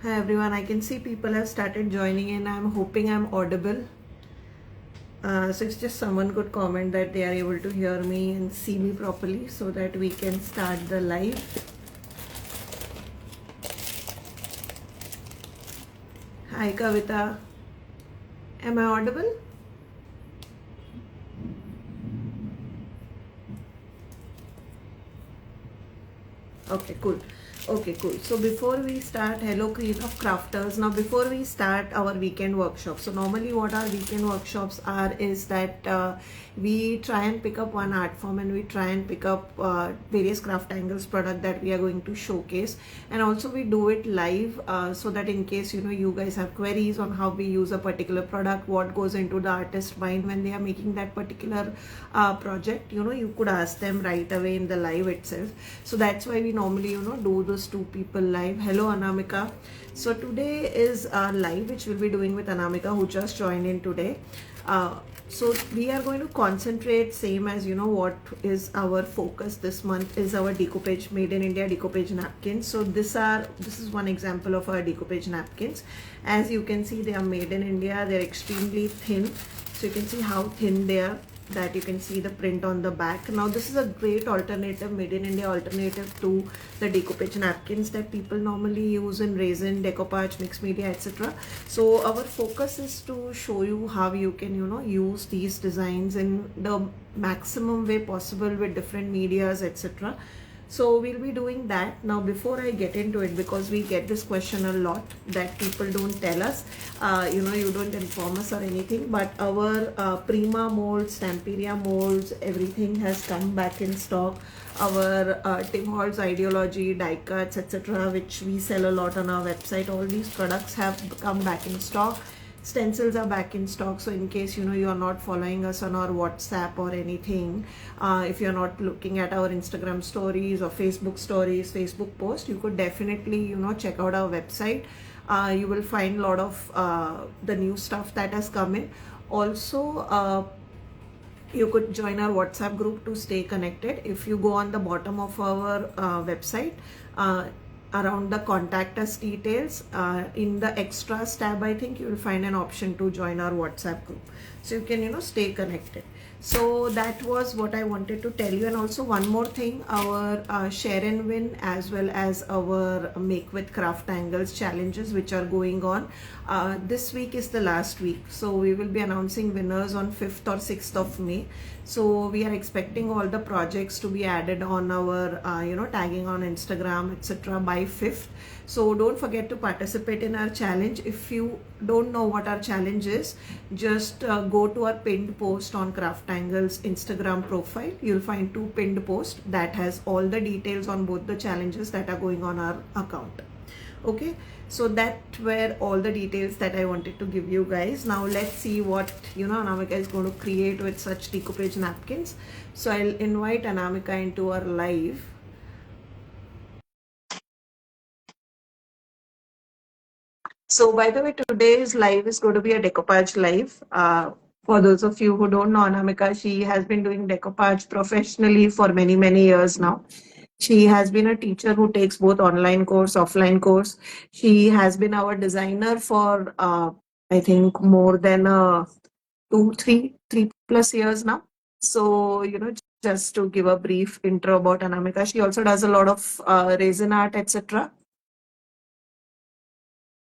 Hi everyone, I can see people have started joining in. I'm hoping I'm audible. So it's just someone could comment that they are able to hear me and see me properly so that we can start the live. Hi Kavita, am I audible? Okay, cool. Okay, cool. So before we start, hello Queen of Crafters. Now before we start our weekend workshop, so normally what our weekend workshops are is that we try and pick up one art form and we try and pick up various craft angles product that we are going to showcase, and also we do it live so that in case you guys have queries on how we use a particular product, what goes into the artist mind when they are making that particular project, you could ask them right away in the live itself. So that's why we normally do those two people live. Hello Anamika. So today is our live which we'll be doing with Anamika, who just joined in today. So we are going to concentrate same as what is our focus this month is our decoupage, made in India decoupage napkins. So this is one example of our decoupage napkins. As you can see, they are made in India. They're extremely thin, so you can see how thin they are, that you can see the print on the back. Now this is a great alternative, made in India alternative to the decoupage napkins that people normally use in resin, decoupage, mixed media, etc. So our focus is to show you how you can use these designs in the maximum way possible with different medias, etc. So we'll be doing that. Now before I get into it, because we get this question a lot that people don't tell us, you don't inform us or anything, but our Prima molds, Stamperia molds, everything has come back in stock. Our Tim Holtz ideology, die cuts, etc., which we sell a lot on our website, all these products have come back in stock. Stencils are back in stock, so in case you are not following us on our WhatsApp or anything, if you're not looking at our Instagram stories or Facebook stories, Facebook post, you could definitely check out our website. You will find a lot of the new stuff that has come in. Also, you could join our WhatsApp group to stay connected. If you go on the bottom of our website, around the contact us details, in the extras tab, I think you will find an option to join our WhatsApp group, so you can stay connected. So that was what I wanted to tell you. And also one more thing, our share and win as well as our make with craft angles challenges which are going on, this week is the last week, so we will be announcing winners on 5th or 6th of May. So we are expecting all the projects to be added on our tagging on Instagram, etc., by 5th. So don't forget to participate in our challenge. If you don't know what our challenge is, just go to our pinned post on Craft Angles Instagram profile. You'll find 2 pinned posts that has all the details on both the challenges that are going on our account. Okay, so that were all the details that I wanted to give you guys. Now let's see what Anamika is going to create with such decoupage napkins. So I'll invite Anamika into our live. So by the way, today's live is going to be a decoupage live. For those of you who don't know Anamika, she has been doing decoupage professionally for many years now. She has been a teacher who takes both online course, offline course. She has been our designer for I think more than 3+ years now. So just to give a brief intro about Anamika, she also does a lot of resin art, etc.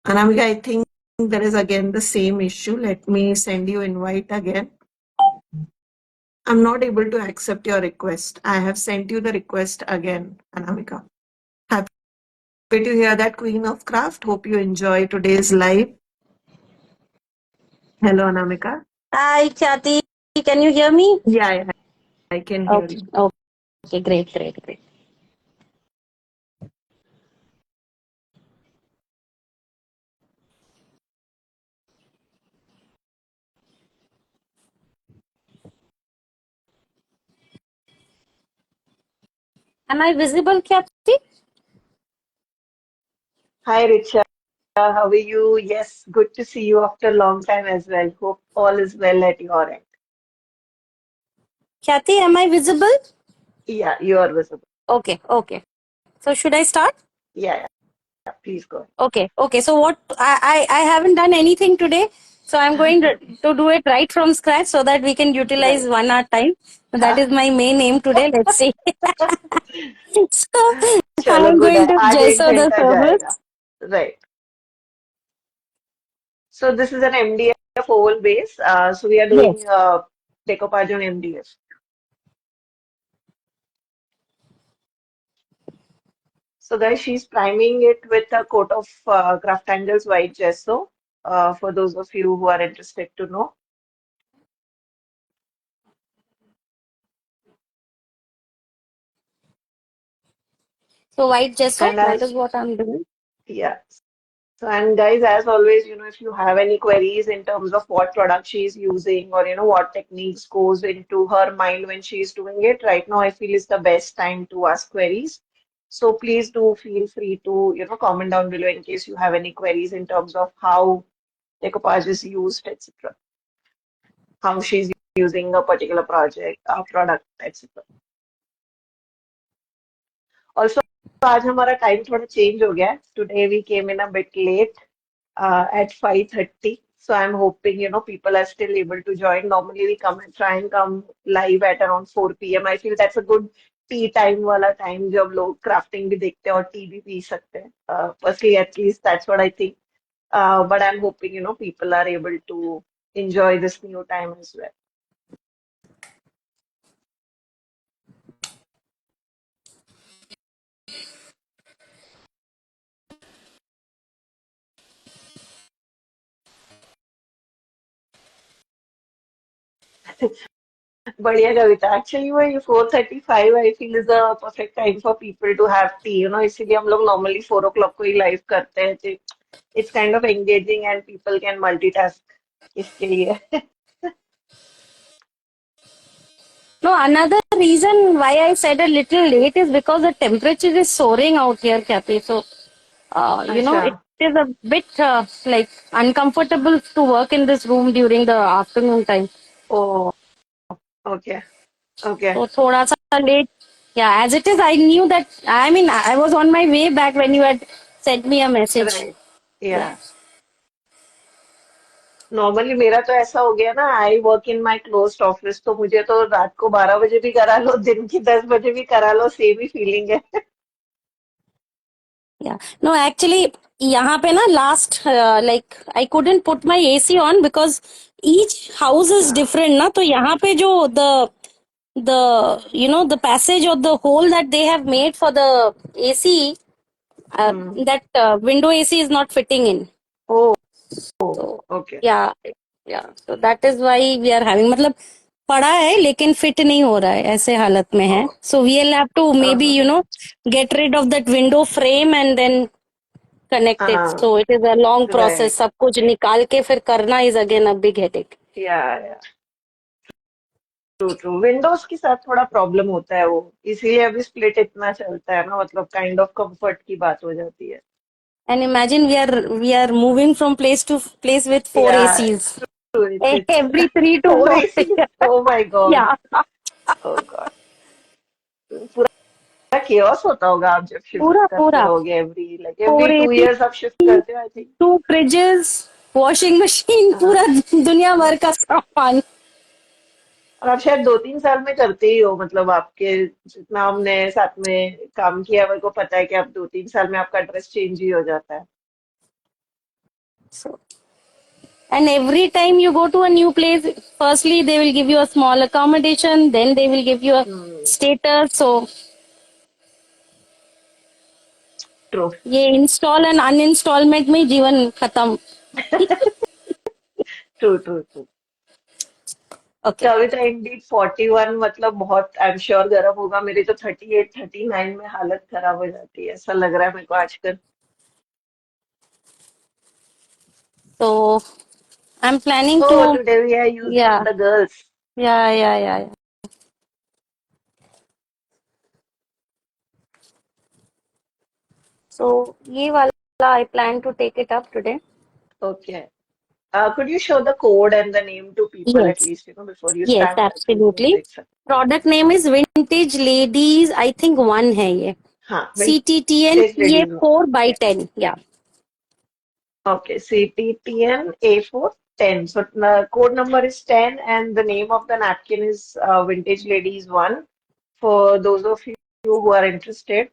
Anamika, I think there is again the same issue. Let me send you invite again. I'm not able to accept your request. I have sent you the request again, Anamika. Happy to hear that, Queen of Craft. Hope you enjoy today's live. Hello, Anamika. Hi, Khyati. Can you hear me? Yeah, I can hear Okay. you. Okay. Great. Am I visible, Khyati? Hi, Richa. How are you? Yes, good to see you after a long time as well. Hope all is well at your end. Khyati, am I visible? Yeah, you are visible. Okay. So should I start? Yeah. please go ahead. Okay. So what I haven't done anything today. So I'm going to do it right from scratch so that we can utilize Right. 1 hour time. So that is my main aim today. Let's see. So चलो I'm good going है, to आज एक Jaisodha घंटा service. जाएगा. Right. So this is an MDF oval base. So we are doing Yes. decoupage on MDF. So guys, she's priming it with a coat of Craft Angles white gesso. For those of you who are interested to know. So white gesso, And that is as what I'm doing. yeah. So, and guys, as always, if you have any queries in terms of what product she's using or, what techniques goes into her mind when she's doing it, right now I feel is the best time to ask queries. So please do feel free to, comment down below in case you have any queries in terms of how decoupage is used, etc. How she's using a particular project, product, etc. Also, आज हमारा time थोड़ा change हो गया है. Today we came in a bit late. At 5:30. So I'm hoping, people are still able to join. Normally we try and come live at around 4 p.m. I feel that's a good tea time वाला time जब लोग crafting भी देखते हैं और tea भी P सकते हैं. Firstly, at least that's what I think. But I'm hoping, people are able to enjoy this new time as well. बढ़िया कविता. Actually, वो 4:35 I feel is a perfect time for people to have tea. इसीलिए हम लोग normally 4 o'clock को ही live करते हैं. It's kind of engaging and people can multitask इसके लिए. No, another reason why I said a little late is because the temperature is soaring out here, Kathy. So, अच्छा. it is a bit like uncomfortable to work in this room during the afternoon time. Oh, okay. Okay. So, thoda sa late. Yeah, as it is, I knew that. I mean, I was on my way back when you had sent me a message. Right. Yeah. Yeah. Normally मेरा तो ऐसा हो गया ना. I work in my closed office, तो मुझे तो रात को 12 बजे भी करा लो, दिन की 10 बजे भी करा लो, सेम ही फीलिंग है. Yeah. No, actually, यहाँ पे ना last like I couldn't put my AC on because each house is हाँ. different ना. तो यहाँ पे जो the passage or the hole that they have made for the AC, hmm. that window AC is not fitting in. Oh. So okay. yeah, yeah. So that is why we are having मतलब पड़ा है लेकिन fit नहीं हो रहा है, ऐसे हालत में है. So we'll have to maybe get rid of that window frame and then connect it. हाँ. So it is a long process. Right. सब कुछ निकाल के फिर करना is again a big headache. या ट्रू ट्रू. विंडोज के साथ थोड़ा प्रॉब्लम होता है वो, इसीलिए अभी स्प्लिट इतना चलता है ना. मतलब काइंड ऑफ कंफर्ट की बात हो जाती है. And imagine we are moving from place to place with four या ACs true. It's every 3 to 4 4 AC. Oh my god. Yeah, oh god. पूरा केओस होता होगा आप जब शिफ्ट पूरा करते पूरा होगे. एवरी फोर 2 years आप शिफ्ट AC, करते हो, I think. 2 fridges, washing machine, पूरा दुनिया भर का सामान. और आप शायद 2-3 साल में करते ही हो. मतलब आपके जितना हमने साथ में काम किया, मेरे को पता है कि आप 2-3 साल में आपका ड्रेस चेंज ही हो जाता है. So, and every time you go to a new place, firstly they will give you a small accommodation, then they will give you a status. So true. ये इंस्टॉल एंड अनइंस्टॉलमेंट में जीवन खत्म. True true true. Okay. कविता Indeed 41 मतलब बहुत, आई am sure गर्म होगा. मेरी तो 38-39 में हालत खराब हो जाती है, ऐसा लग रहा है मेरे को आजकल. So I'm planning Oh, to. today we are using Yeah, the girls. yeah. So ये वाला I plan to take it up today. Okay. Could you show the code and the name to people at Yes, least, before you yes, start? I think absolutely. it's Product name is Vintage Ladies. I think 1 है ये. हाँ, CTTN vintage ladies one. A4/10. Yeah. Okay, CTTN A4 10. So the code number is 10 and the name of the napkin is Vintage Ladies 1 for those of you who are interested.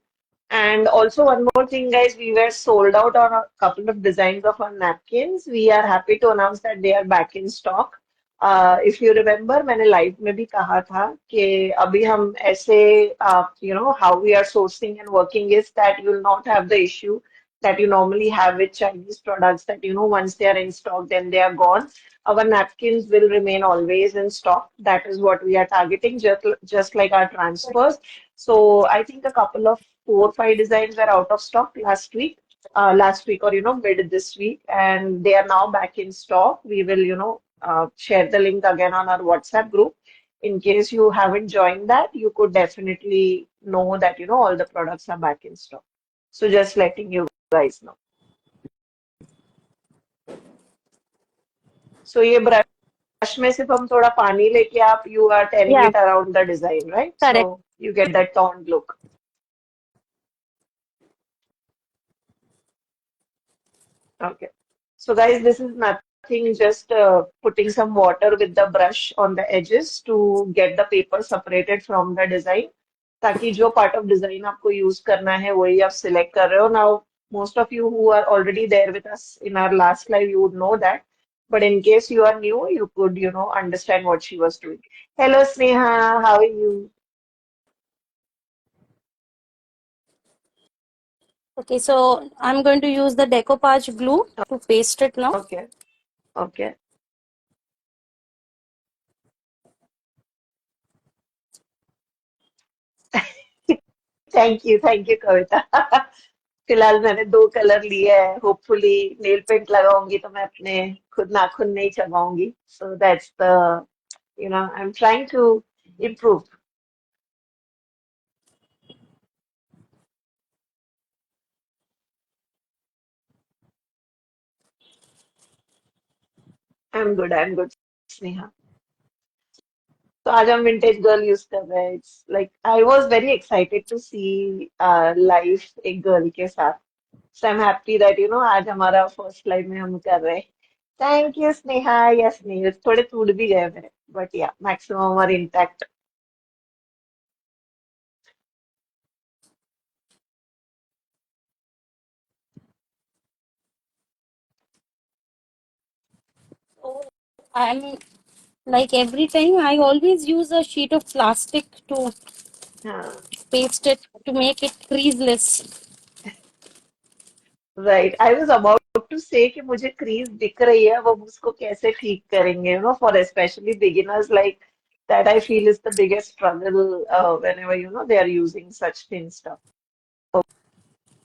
And also one more thing, guys, we were sold out on a couple of designs of our napkins. We are happy to announce that they are back in stock. If you remember, मैंने live में भी कहा था कि अभी हम ऐसे, how we are sourcing and working is that you will not have the issue that you normally have with Chinese products that, once they are in stock, then they are gone. Our napkins will remain always in stock. That is what we are targeting, just like our transfers. So I think a couple of 4 or 5 designs were out of stock last week or mid this week, and they are now back in stock. We will share the link again on our WhatsApp group. In case you haven't joined that, you could definitely know that all the products are back in stock. So just letting you guys know. So ये brush में सिर्फ हम थोड़ा पानी लेके आप you are tearing Yeah. it around the design, right? Correct. So you get that toned look. Okay. So guys, this is nothing, just putting some water with the brush on the edges to get the paper separated from the design. ताकि जो part of design आपको use करना है वही आप select कर रहे हो. Now, most of you who are already there with us in our last live, you would know that. But in case you are new, you could, understand what she was doing. Hello, Sneha. How are you? Okay, so I'm going to use the decoupage glue to paste it now. Okay. Okay. Thank you, Kavita. फिलहाल मैंने 2 colour लिए हैं. Hopefully nail paint लगाऊंगी तो मैं अपने खुद नाखून नहीं चबाऊंगी. So that's the I am trying to improve. I am good Sneha. तो आज हम विंटेज गर्ल यूज कर रहे हैं. It's like I was very excited to see life एक गर्ल के साथ. So I am happy that आज हमारा फर्स्ट लाइव में हम कर रहे हैं. Thank you Sneha. यस नहीं, थोड़े टूट भी गए मेरे, but yeah maximum are intact. So I'm like every time I always use a sheet of plastic to हाँ. paste it to make it creaseless. Right, I was about to say कि मुझे crease दिख रही है, अब हम उसको कैसे ठीक करेंगे, for specially beginners like that I feel is the biggest struggle whenever they are using such thin stuff.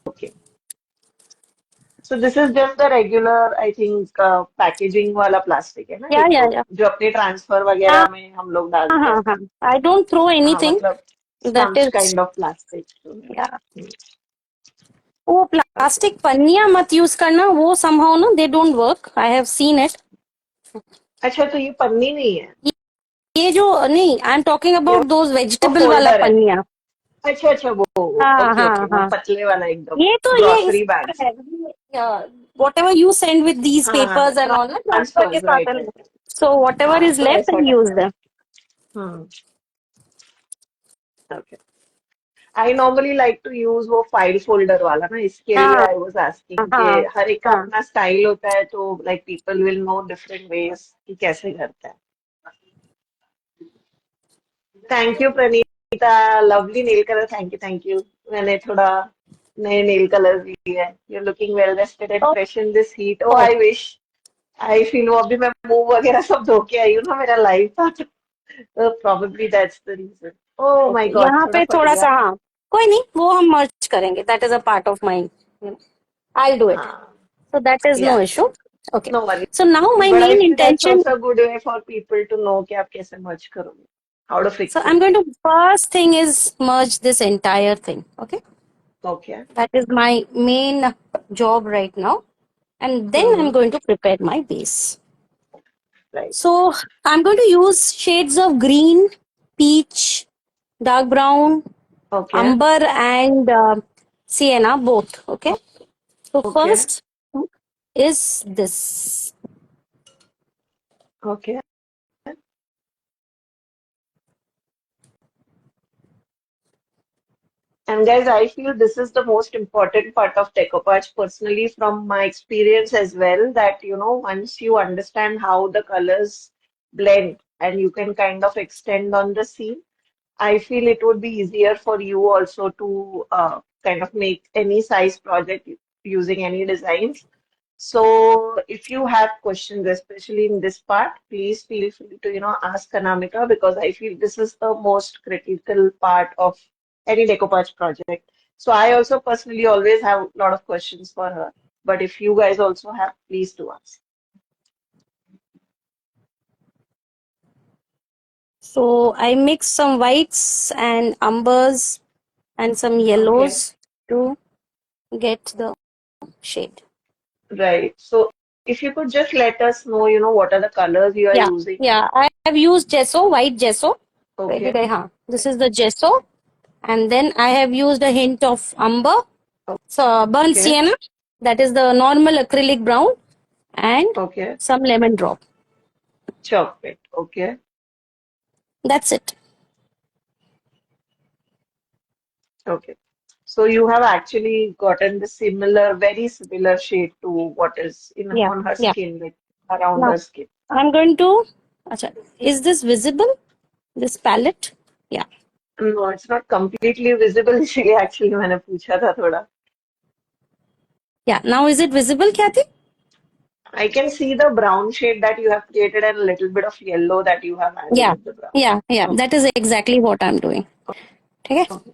Okay. So this is just the regular I think packaging वाला प्लास्टिक है ना ये, Yeah, तो yeah. जो अपने transfer हाँ वगैरह में हम लोग डालते हाँ हैं. हाँ. I don't throw हाँ, anything. मतलब That sponge is, kind of plastic. yeah. वो ओके. प्लास्टिक पन्नियां मत यूज करना, वो somehow ना they don't work. I have seen it. अच्छा, तो ये पन्नी नहीं है, ये जो नहीं, आई एम टॉकिंग ये अबाउट दोज वो वेजिटेबल वाला फोल्डर है. पन्नियां. अच्छा अच्छा, वो हाँ ओके हाँ ओके, वो हाँ. पतले वाला एकदम ये तो ये ग्रोसरी इसका बैग्स. है. Whatever you send with these हाँ हाँ हाँ, पेपर्स एंड ऑल ना, ट्रांसफर के ट्रांसफर्स, साथ राइट है. राइट. सो वॉट एवर हाँ, इज तो लेफ्ट ऐसा and use type. Them. Hmm. Okay. I normally like to use वो फाइल फोल्डर वाला ना, इसके लिए हाँ आई वाज आस्किंग कि हाँ हर एक का हाँ. अपना स्टाइल होता है, तो like people will know different ways कि कैसे करता है. Thank you Pranita, lovely nail colour. Thank you. मैंने थोड़ा नए नेल कलर लिए हैं. You are looking well rested and Oh, fresh in this heat. Oh oh, I wish. I feel वो अभी मैं मुंह वगैरह सब धो के आई हूँ ना, मेरा लाइव था, तो probably that's the reason. Oh my okay. God, यहाँ थोड़ा पे फट थोड़ा सा, गया. हाँ, कोई नहीं, वो हम मर्ज करेंगे. That is a part of my, I'll do it. हाँ. So that is no Yeah, issue. Okay. no worries. So now my But I main feel that's intention. also a good way for people to know कि आप कैसे merge करोगे, how to So fix it. I'm going to first thing is merge this entire thing. Okay. Okay. That is my main job right now. And then I'm Mm-hmm. going to prepare my base. Right. So I'm going to use shades of green, peach, dark brown, Okay. amber and sienna both. Okay. So Okay. first is this. Okay. And guys, I feel this is the most important part of decoupage personally from my experience as well, that once you understand how the colors blend and you can kind of extend on the scene, I feel it would be easier for you also to kind of make any size project using any designs. So if you have questions, especially in this part, please feel free to, ask Anamika, because I feel this is the most critical part of any decoupage project. So I also personally always have a lot of questions for her. But if you guys also have, please do ask. So I mix some whites and umbers and some Okay. yellows to get the shade. Right. So if you could just let us know, what are the colors you are Yeah, using. yeah. I have used gesso, white gesso. Where Okay. did I? Huh. This is the gesso, and then I have used a hint of umber, so burnt Okay. sienna. That is the normal acrylic brown, and Okay. some lemon drop. Chocolate. Okay. That's it. Okay. So you have actually gotten the similar, very similar shade to what is in Yeah, on her yeah. skin, like around Now her skin. I'm going to. Acha, is this visible? This palette? Yeah, No, it's not completely visible. इसलिए actually मैंने पूछा था थोड़ा. yeah. Now is it visible, Kathy? I can see the brown shade that you have created and a little bit of yellow that you have added Yeah, in the brown. yeah, yeah. Okay. That is exactly what I'm doing. Okay. Okay.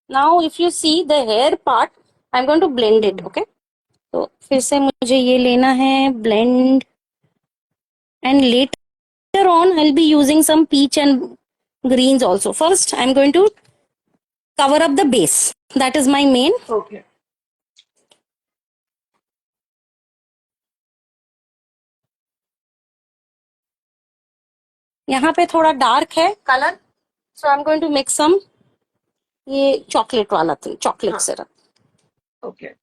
Now, if you see the hair part, I'm going to blend it. Okay. तो फिर से मुझे ये लेना है blend, and later on I'll be using some peach and greens also. First, I'm going to cover up the base. That is my main. Okay. यहाँ पे थोड़ा dark है color, so I'm going to mix some ये chocolate वाला thing, chocolate हाँ. syrup. Okay.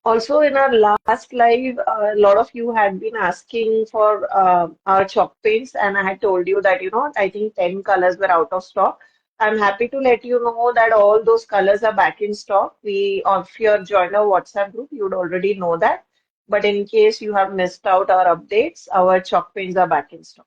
Also, in our last live, a lot of you had been asking for our chalk paints, and I had told you that, I think 10 colors were out of stock. I'm happy to let you know that all those colors are back in stock. If you're joined our WhatsApp group, you'd already know that. But in case you have missed out our updates, our chalk paints are back in stock.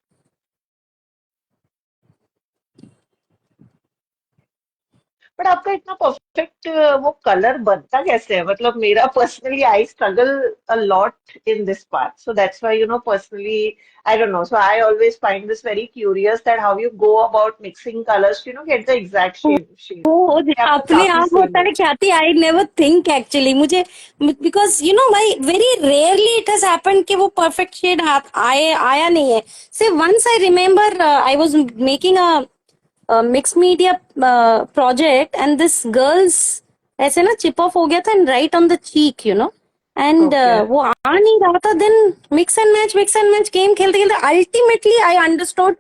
But आपका इतना perfect वो colour बनता कैसे है मतलब मेरा personally I struggle a lot in this part so that's why personally I don't know so I always find this very curious that how you go about mixing colours get the exact shade वो आपका अपने काफी आप same होता है है Khyati I never think actually मुझे because my very rarely it has happened कि वो परफेक्ट शेड आया नहीं है say once I remember I was making a mix media project and this girls ऐसे ना चिप ऑफ हो गया था and right on the cheek and okay वो आ नहीं रहा था then mix and match game खेलते खेलते अल्टीमेटली आई अंडरस्टूड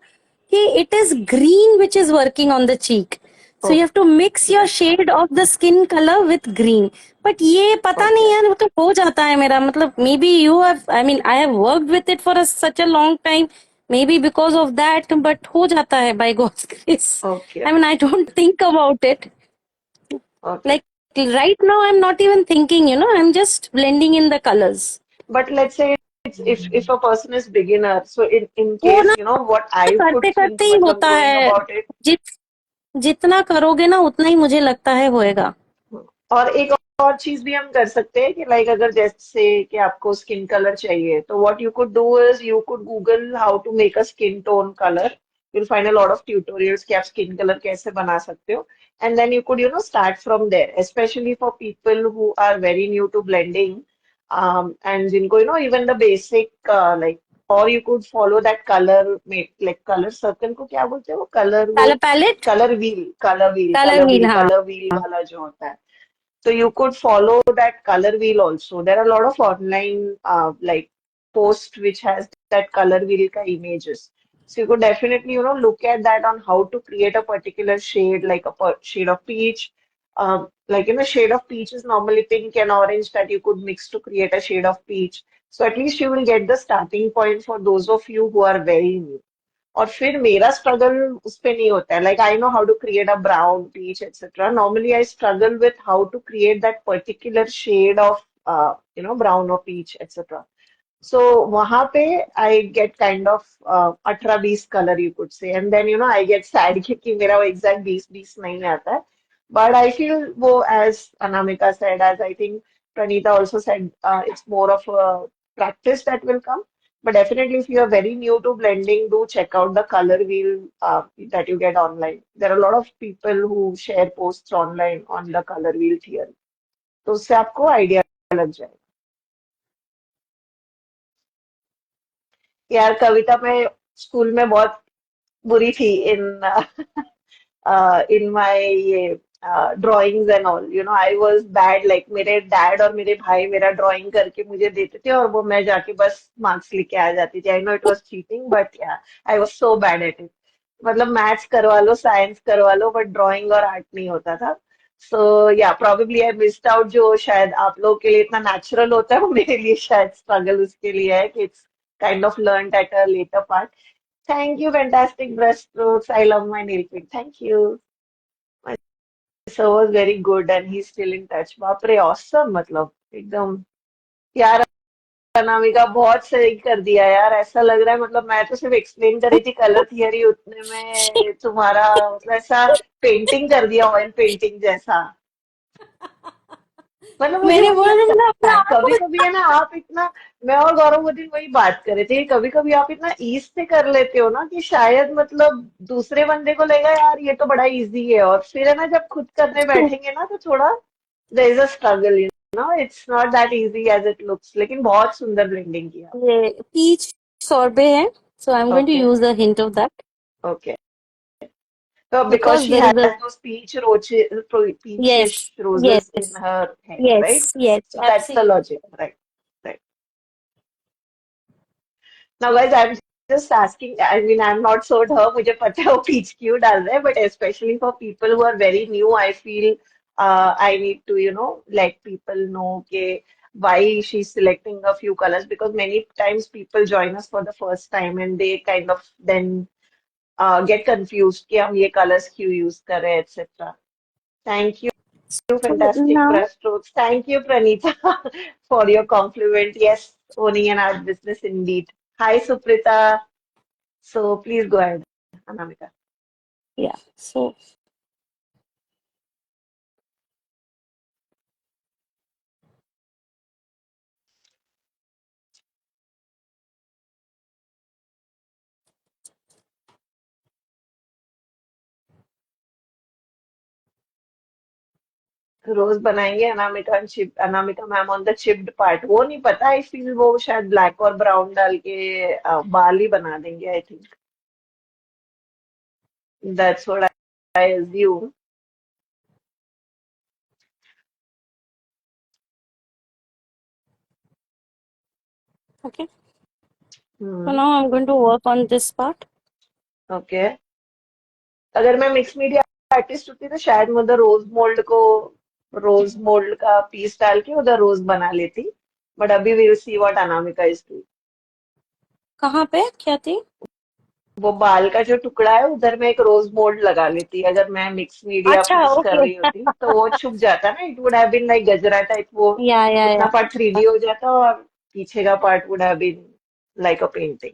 कि it is green which is working on the cheek. So you have to mix your shade of the skin color with green. But ये पता okay नहीं यार वो तो हो जाता है मेरा मतलब maybe you have I mean I have worked with it for such a long time maybe because of that but हो जाता है by God's grace. Okay I mean I don't think about it. Okay Like right now I'm not even thinking I'm just blending in the colors. But let's say if a person is beginner so in वो case ना what I could करते think करते ही मतलब होता going है about it जित जितना करोगे ना उतना ही मुझे लगता है होएगा. और एक और चीज भी हम कर सकते हैं कि लाइक अगर जैसे कि आपको स्किन कलर चाहिए तो what you could do is you could Google how to make a skin tone colour you'll find a lot of tutorials कि आप स्किन कलर कैसे बना सकते हो and then you could start from there especially for people who are very new to blending and जिनको even the basic like or you could follow that color like color circle को क्या बोलते हैं वो कलर वो colour palette colour wheel colour wheel colour colour wheel wheel हाँ colour wheel वाला जो होता है So you could follow that color wheel also. There are a lot of online like posts which has that color wheel ka images. So you could definitely, look at that on how to create a particular shade, like a shade of peach. Like, shade of peach is normally pink and orange that you could mix to create a shade of peach. So at least you will get the starting point for those of you who are very new. और फिर मेरा struggle उस पे नहीं होता है like I know how to create a brown peach etcetera normally I struggle with how to create that particular shade of brown और peach etcetera so वहां पे I get kind of 18-20 colour you could say and then I get sad कि मेरा वो exact 20-20 नहीं आता है but I feel वो as Anamika said as I think Pranita also said it's more of a practice that will come. But definitely, if you are very new to blending, do check out the color wheel that you get online. There are a lot of people who share posts online on the color wheel theory. तो उससे आपको idea लग जाएगा यार कविता मैं school में बहुत बुरी थी इन इन माय ये drawings and all I was bad like मेरे डैड और मेरे भाई मेरा ड्राइंग करके मुझे देते थे और वो मैं जाके बस मार्क्स लेके आ जाती थी I know it was cheating but yeah I was so bad at it मतलब मैथ्स करवा लो साइंस करवा लो बट ड्राइंग और आर्ट नहीं होता था सो या प्रोबेबली आई मिस्ड आउट जो शायद आप लोगों के लिए इतना नेचुरल होता है वो मेरे लिए शायद स्ट्रगल उसके लिए है कि it's kind of learned at a later part. Thank you, fantastic brushstrokes. I love my nail paint. Thank you. My sir was very good and he's still in touch. बाप रे awesome मतलब एकदम यार अनामिका बहुत सही कर दिया यार ऐसा लग रहा है मतलब मैं तो सिर्फ एक्सप्लेन कर रही थी कलर थियरी उतने में तुम्हारा मतलब ऐसा पेंटिंग कर दिया ऑयल पेंटिंग जैसा मतलब मुझे मैंने वही बोला लगता तुमने अपना है आप कभी कभी है ना आप इतना मैं और गौरव वो दिन वही बात कर रहे थे कभी कभी आप इतना ईज से कर लेते हो ना कि शायद मतलब दूसरे बंदे को लगेगा यार ये तो बड़ा इजी है और फिर है ना जब खुद करने बैठेंगे ना तो थोड़ा there is a struggle it's not that easy as it looks लेकिन बहुत सुंदर ब्लेंडिंग किया ये पीच सॉर्बे है, so I'm going to okay use a hint of that okay so because because she there has is a those peachish yes, roses in yes, her hair right yes, yes, so that's the absolutely. logic right right. Now, guys, I'm just asking. I mean, I'm not sold her. मुझे पता है वो peach क्यों डाल रहे हैं, but especially for people who are very new, I feel I need to, let people know कि why she's selecting a few colors because many times people join us for the first time and they kind of then get confused कि हम ये colors क्यों use कर रहे हैं, etc. Thank you, So fantastic now, brush strokes. Thank you, Pranita, for your compliment. Yes, owning an art business indeed. Hi, Suprita. So please go ahead, Anamika. yeah, so रोज बनाएंगे Anamika chip Anamika ma'am on the chipped part वो नहीं पता आई feel वो शायद black और brown डाल के बाल ही बना देंगे I think that's what I assume okay. So hmm now I'm going to work on this part. Okay अगर मैं मिक्स मीडिया आर्टिस्ट होती तो शायद मैं उधर रोज मोल्ड का पीस डाल के उधर रोज बना लेती बट अभी we will see what Anamika is doing कहाँ पे क्या थी? वो बाल का जो टुकड़ा है उधर मैं एक रोज मोल्ड लगा लेती अगर मैं मिक्स मीडिया अच्छा, पीस कर ओके. रही होती तो वो छुप जाता ना it would have been like gajra type वो या या इतना या पार्ट 3D हो जाता और पीछे का part would have been like a painting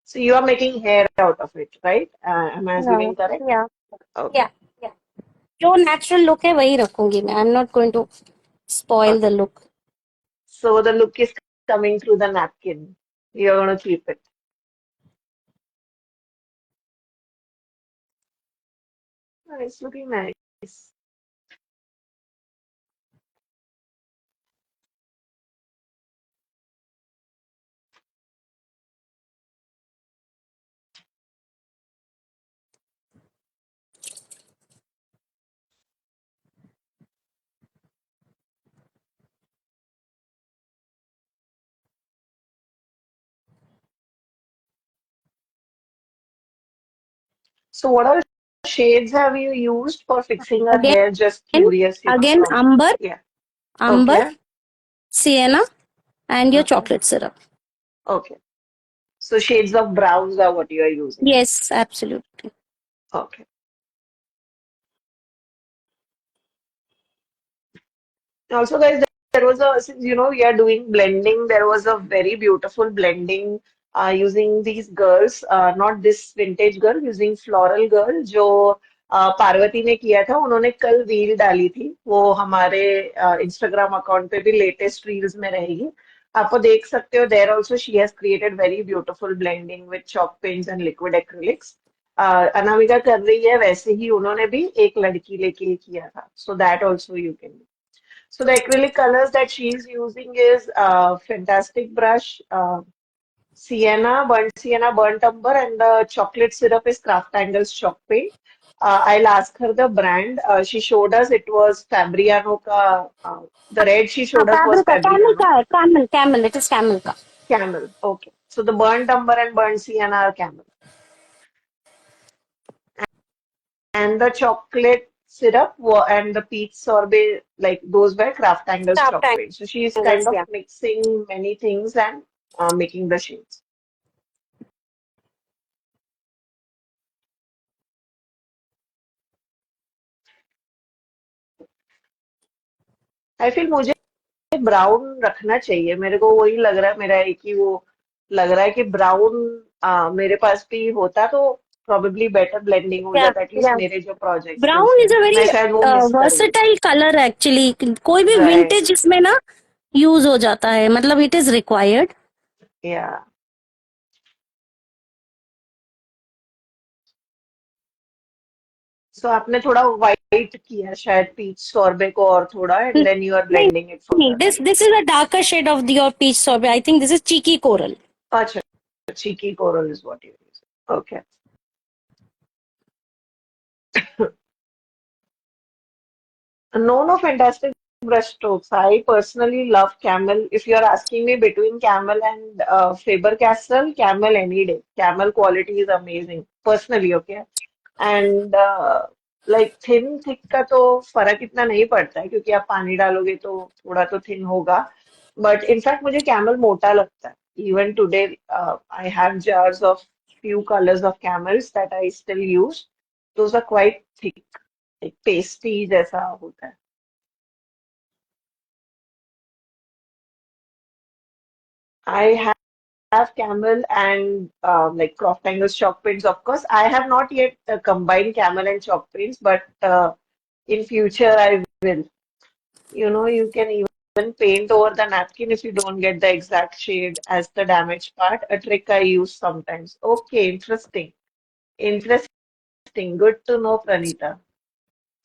so you are making hair out of it right am I yeah assuming या करेक्ट ओके या या जो नेचुरल लुक है वही रखूंगी मैं. I am not going to spoil the okay look. So the look is coming through the napkin you're going to keep it it's looking nice So what are shades have you used for fixing her Again, hair? Just curious, again, from, yeah. amber, Okay. sienna, and your Okay. chocolate syrup. Okay. So shades of browns are what you are using. Yes, absolutely. Okay. Also, guys, there was a, since we are doing blending, there was a very beautiful blending using these girls, not this vintage girl, using floral girl, जो पार्वती ने किया था, उन्होंने कल reel डाली थी, वो हमारे इंस्टाग्राम अकाउंट पे भी लेटेस्ट रील्स में रहेगी. आपको देख सकते हो, there also she has created very beautiful blending with chalk paints and liquid acrylics. Anamika कर रही है वैसे ही उन्होंने भी एक लड़की लेके किया था, so that also you can. So the acrylic colors that she's using is Fantastic Brush, sienna, burnt umber, and the chocolate syrup is Craft Angles Chalk Paint. I'll ask her the brand. She showed us it was Fabriano ka. The red she हाँ, showed us was fabric का camel Fabriano. का है, camel, it is camel का. Camel. Okay. So the burnt umber and burnt sienna are camel. And the chocolate syrup and the peach sorbet, like those were Craft Angles Craft chocolate. So she's kind angles, of yeah. mixing many things and making the shades. I feel मुझे brown रखना चाहिए, मेरे को वही लग रहा है, मेरा एक ही वो लग रहा है कि ब्राउन मेरे पास भी होता तो प्रोबेबली बेटर ब्लेंडिंग हो Yeah, जाता, एटलीस्ट yeah. मेरे जो प्रोजेक्ट्स थे ब्राउन उसमें इज अ मैं वेरी शायद वो मिस कर गई. Versatile colour actually. कोई भी राइट. विंटेज इसमें ना यूज हो जाता है, मतलब इट इज रिक्वायर्ड. या. सो आपने थोड़ा वाइट किया शायद पीच सॉर्बे को और थोड़ा, एंड देन यू आर नहीं, ब्लेंडिंग इट नहीं, further, this right? This is a darker shade of the your peach sorbet. I think this is cheeky coral. अच्छा. Cheeky coral is what you use. Okay. No, no, fantastic brushstrokes. I personally love Camel. If you're asking me between Camel and Faber-Castell, Camel any day. Camel quality is amazing. Personally, okay? And like thin, thick का तो फर्क इतना नहीं पड़ता है क्योंकि आप पानी डालोगे तो थोड़ा तो थिन होगा. बट इनफैक्ट मुझे कैमल मोटा लगता है. Even today I have jars of few colors of camels that I still use. Those are quite thick, like pasty जैसा होता है. I have Camel and like Croft Angles chalk paints, of course. I have not yet combined Camel and chalk paints, but in future I will. You can even paint over the napkin if you don't get the exact shade as the damaged part. A trick I use sometimes. Okay, interesting. Interesting. Good to know, Pranita.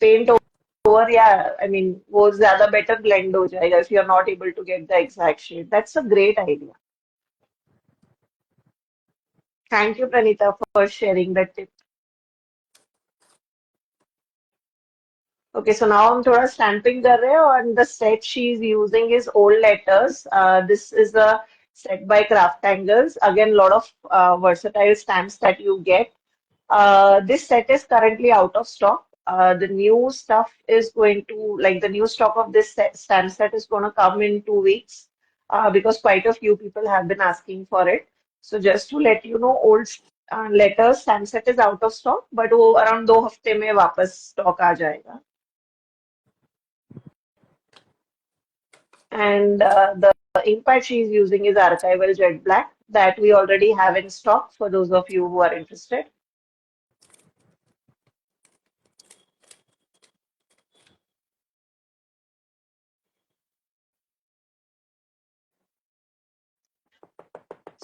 Paint over, yeah. I mean, वो ज़्यादा better blend हो जाएगा if you're not able to get the exact shade. That's a great idea. Thank you, Pranita, for sharing that tip. Okay, so now I'm थोड़ा stamping कर रहे हैं, and the set she's using is old letters. This is a set by Craft Angles. Again, a lot of versatile stamps that you get. This set is currently out of stock. The new stuff is going to, like the new stock of this stamp set is going to come in 2 weeks because quite a few people have been asking for it. So just to let you know, old letters stamp set is out of stock, but वो around 2 हफ्ते में वापस stock आ जाएगा. And the ink pad she's using is Archival Jet Black that we already have in stock for those of you who are interested.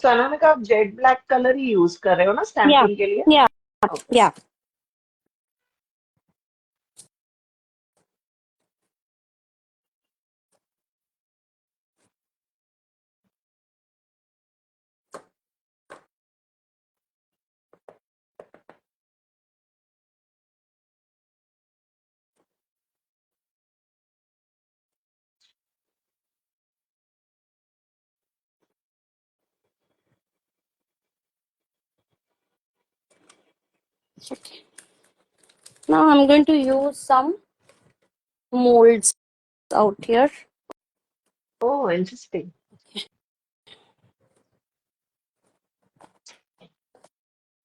So Anamika आप jet black colour ही use कर रहे हो ना या, स्टैंपिंग के लिए? या, ओके. या. Okay. Now I'm going to use some molds out here. Oh, interesting.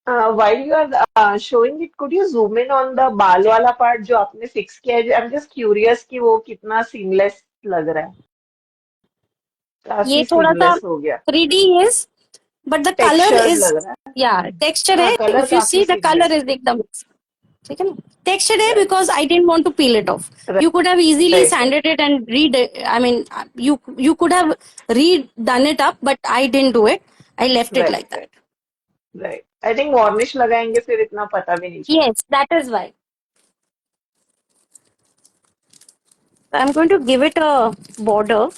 While you are showing it, could you zoom in on the बाल वाला part जो आपने fix किया है? I'm just curious कि वो कितना seamless लग रहा है. ये काफी थोड़ा सा seamless हो गया. 3D is, but the color Textured is, लग रहा है. yeah, texture हाँ, है. color If you काफी see, the color seamless is है. एकदम ठीक है ना. Texture है Right, because I didn't want to peel it off. right, You could have easily right, right, sanded it and I mean, you could have redone it up, but I didn't do it. I left it right, like that. right, right. I think varnish लगाएंगे फिर इतना पता भी नहीं चलेगा. Yes, that is why. I'm going to give it a border,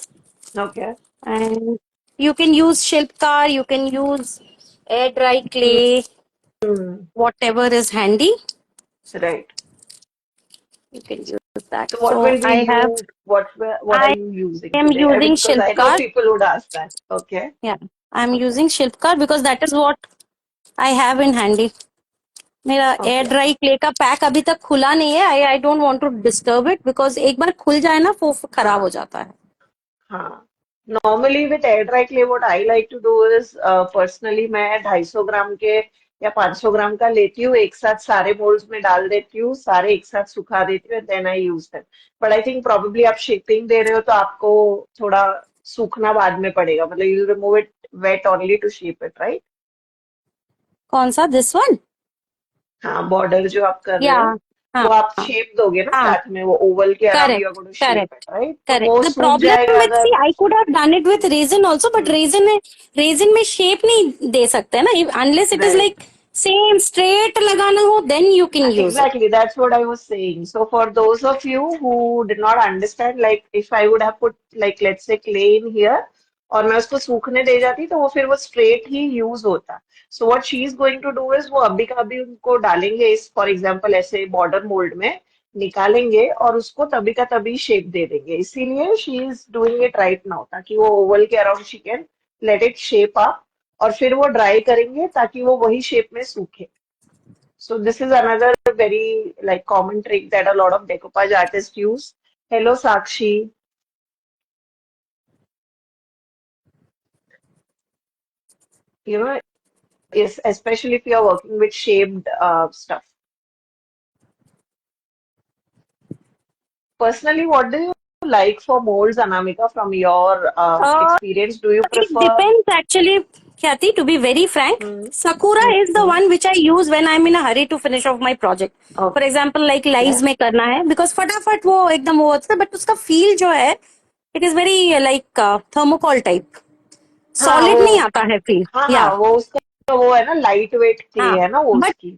Okay. and you can use Shilpkar, you can use air dry clay, Hmm. whatever is handy, Right. you can use that. So what So will be used? What are I you using am today? I mean, using because I know Shilpkar. people would ask that. Okay. Yeah, I'm Okay. using Shilpkar because that is what I have in handy. मेरा air Okay. Dry clay का pack अभी तक खुला नहीं है. I don't want to disturb it because एक बार खुल जाए ना वो खराब हो हाँ. जाता है. हाँ. Normally with air dry clay, what I like to do is personally मैं 250 ग्राम के या 500 ग्राम का लेती हूँ, एक साथ सारे मोल्ड्स में डाल देती हूँ, सारे एक साथ सुखा देती हूँ, then I use them. But I think probably आप शेपिंग दे रहे हो तो आपको थोड़ा सूखना बाद में पड़ेगा, मतलब you remove it wet only to shape it, right? कौन सा दिस वन? हाँ, बॉर्डर जो आप कर रहे या हो वो हाँ आप शेप दोगे ना हाँ साथ में, वो ओवल के around you are correct going to shape correct it, right? तो करेक्ट. वो द सूख प्रॉब्लम जाएगा विथ सी अगर. I could have done it with resin also but hmm. Resin में शेप नहीं दे सकते ना. Unless it is right. Like same straight लगाना हो then you can use it. Exactly, that's what I was saying. So for those of you who did not understand, like if I would have put like let's say clay in here और मैं उसको सूखने दे जाती तो वो फिर वो straight ही use होता. So what she is going to do is वो अभी का अभी उनको डालेंगे इस for example ऐसे border mold में निकालेंगे और उसको तभी का तभी shape दे देंगे. इसीलिए she is doing it right now ताकि वो oval के around she can let it shape up और फिर वो dry करेंगे ताकि वो वही shape में सूखे. So this is another very like common trick that a lot of decoupage artists use. Hello Sakshi, you know, is especially if you are working with shaped stuff. Personally, what do you like for molds, Anamika, from your experience? Do you It prefer? depends actually, Khyati, to be very frank. Hmm, Sakura hmm, is the hmm. one which I use when I'm in a hurry to finish off my project. For Okay. example, like lives में करना है because फटाफट वो एकदम वो होता है but उसका feel जो है it is very like thermocol type. हाँ Solid नहीं वो आता है feel. हाँ हाँ Yeah. वो उसका वो है ना लाइट वेट क्ले हाँ है ना वो बट उसकी,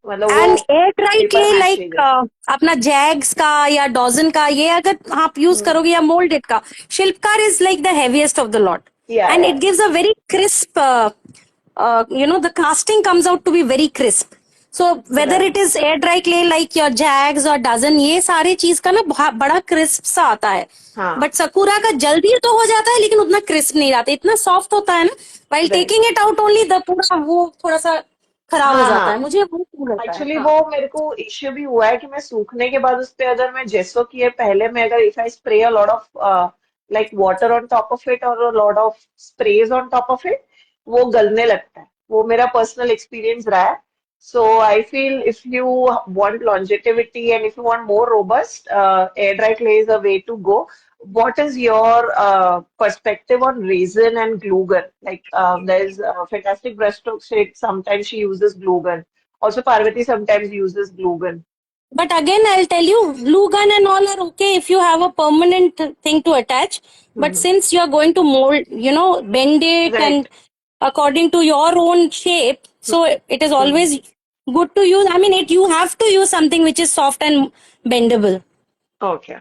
मतलब वो and air dry paper clay mache like जैसा. अपना जैग्स का या डॉजन का ये अगर आप यूज Hmm. करोगे या मोल्डेड का Shilpkar is like the heaviest of the lot Yeah, and it yeah, gives a very crisp the casting comes out to be very crisp. So whether right. It is air dry clay like your jags और dozen ये सारे चीज का ना बड़ा crisp सा आता है. हाँ, बट सकुरा का जल्दी तो हो जाता है लेकिन उतना क्रिस्प नहीं रहता. इतना सॉफ्ट होता है ना while right. Taking it out only the पूरा वो थोड़ा सा खराब हो हाँ जाता है. हाँ. मुझे वो फील होता है. एक्चुअली हाँ वो मेरे को इश्यू भी हुआ है कि मैं सूखने के बाद उस पे अगर मैं जेसो किए पहले मैं अगर if I spray a lot of like water on top of it और a lot of sprays on top of it वो गलने लगता है. वो मेरा पर्सनल एक्सपीरियंस रहा है. So I feel if you want longevity and if you want more robust, air dry clay is a way to go. What is your perspective on resin and glue gun? Like there's Fantastic Brushstroke Shade. Sometimes she uses glue gun. Also, Parvati sometimes uses glue gun. but again I'll tell you glue gun and all are okay if you have a permanent thing to attach, but Hmm. since you are going to mold bend it Right. and according to your own shape, so it is Hmm. always good to use. I mean it you have to use something which is soft and bendable. Okay.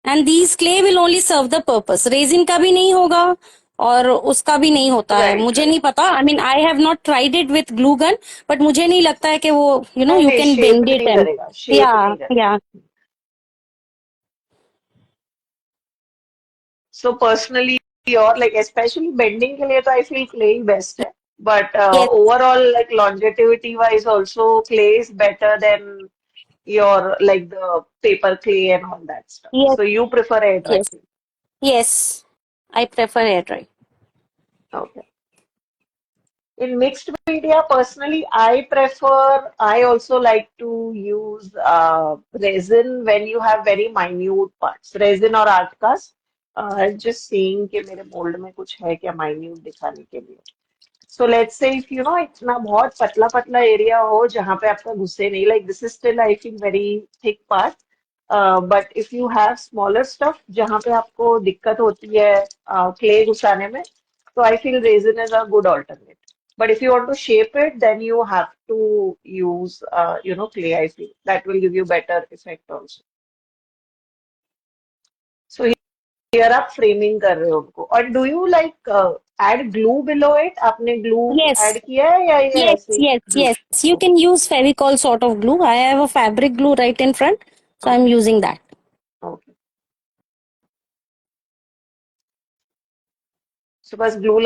And these clay will only serve the purpose. Resin का भी नहीं होगा और उसका भी नहीं होता है. Right. मुझे Right. नहीं पता. आई mean I have not tried it with glue gun but मुझे नहीं लगता है कि वो नहीं यू नहीं कैन शेप बेंड इट नहीं एंड करेगा, या शेप नहीं या करेगा. So personally, your like especially bending के लिए तो I feel clay he best है. But Yes, overall, like longevity wise, also clay is better than your like the paper clay and all that stuff. yes, So you prefer air dry yes, clay. yes. I prefer air dry. Okay. In mixed media, personally, I also like to use resin when you have very minute parts. Resin or art cast. Just seeing कि मेरे mold में कुछ है क्या minute दिखाने के लिए. So let's say if you know इतना बहुत पतला पतला एरिया हो जहाँ पे आपका घुसे नहीं, like this is still I feel very thick part. But if you have smaller stuff जहाँ पे आपको दिक्कत होती है clay घुसाने में, so I feel resin is a good alternate. But if you want to shape it, then you have to use clay. I feel that will give you better effect also. So here आप framing कर रहे हो उनको. और do you like add glue below it? आपने glue Yes, add किया है या ये yes, ऐसे ही yes, glue? yes. You can use Fevicol sort of glue. I have a fabric glue right in front, so I'm Okay, using that. okay. So बस glue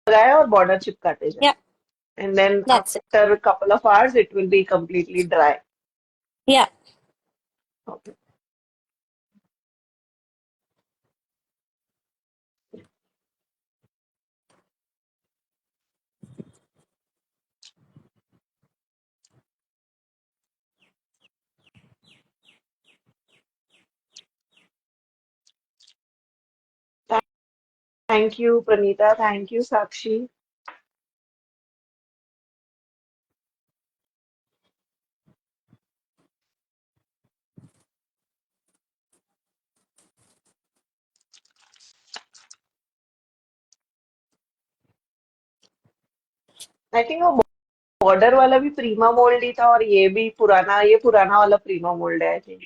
लगाया और border चिपकाते जाए. Yeah, And then that's it. after a couple of hours, it will be completely dry. Yeah. Okay. Thank you, Pranita. Thank you, Sakshi. I think वो border वाला भी प्रीमा mould ही था और ये पुराना वाला प्रीमा मोल्ड है आई थिंक.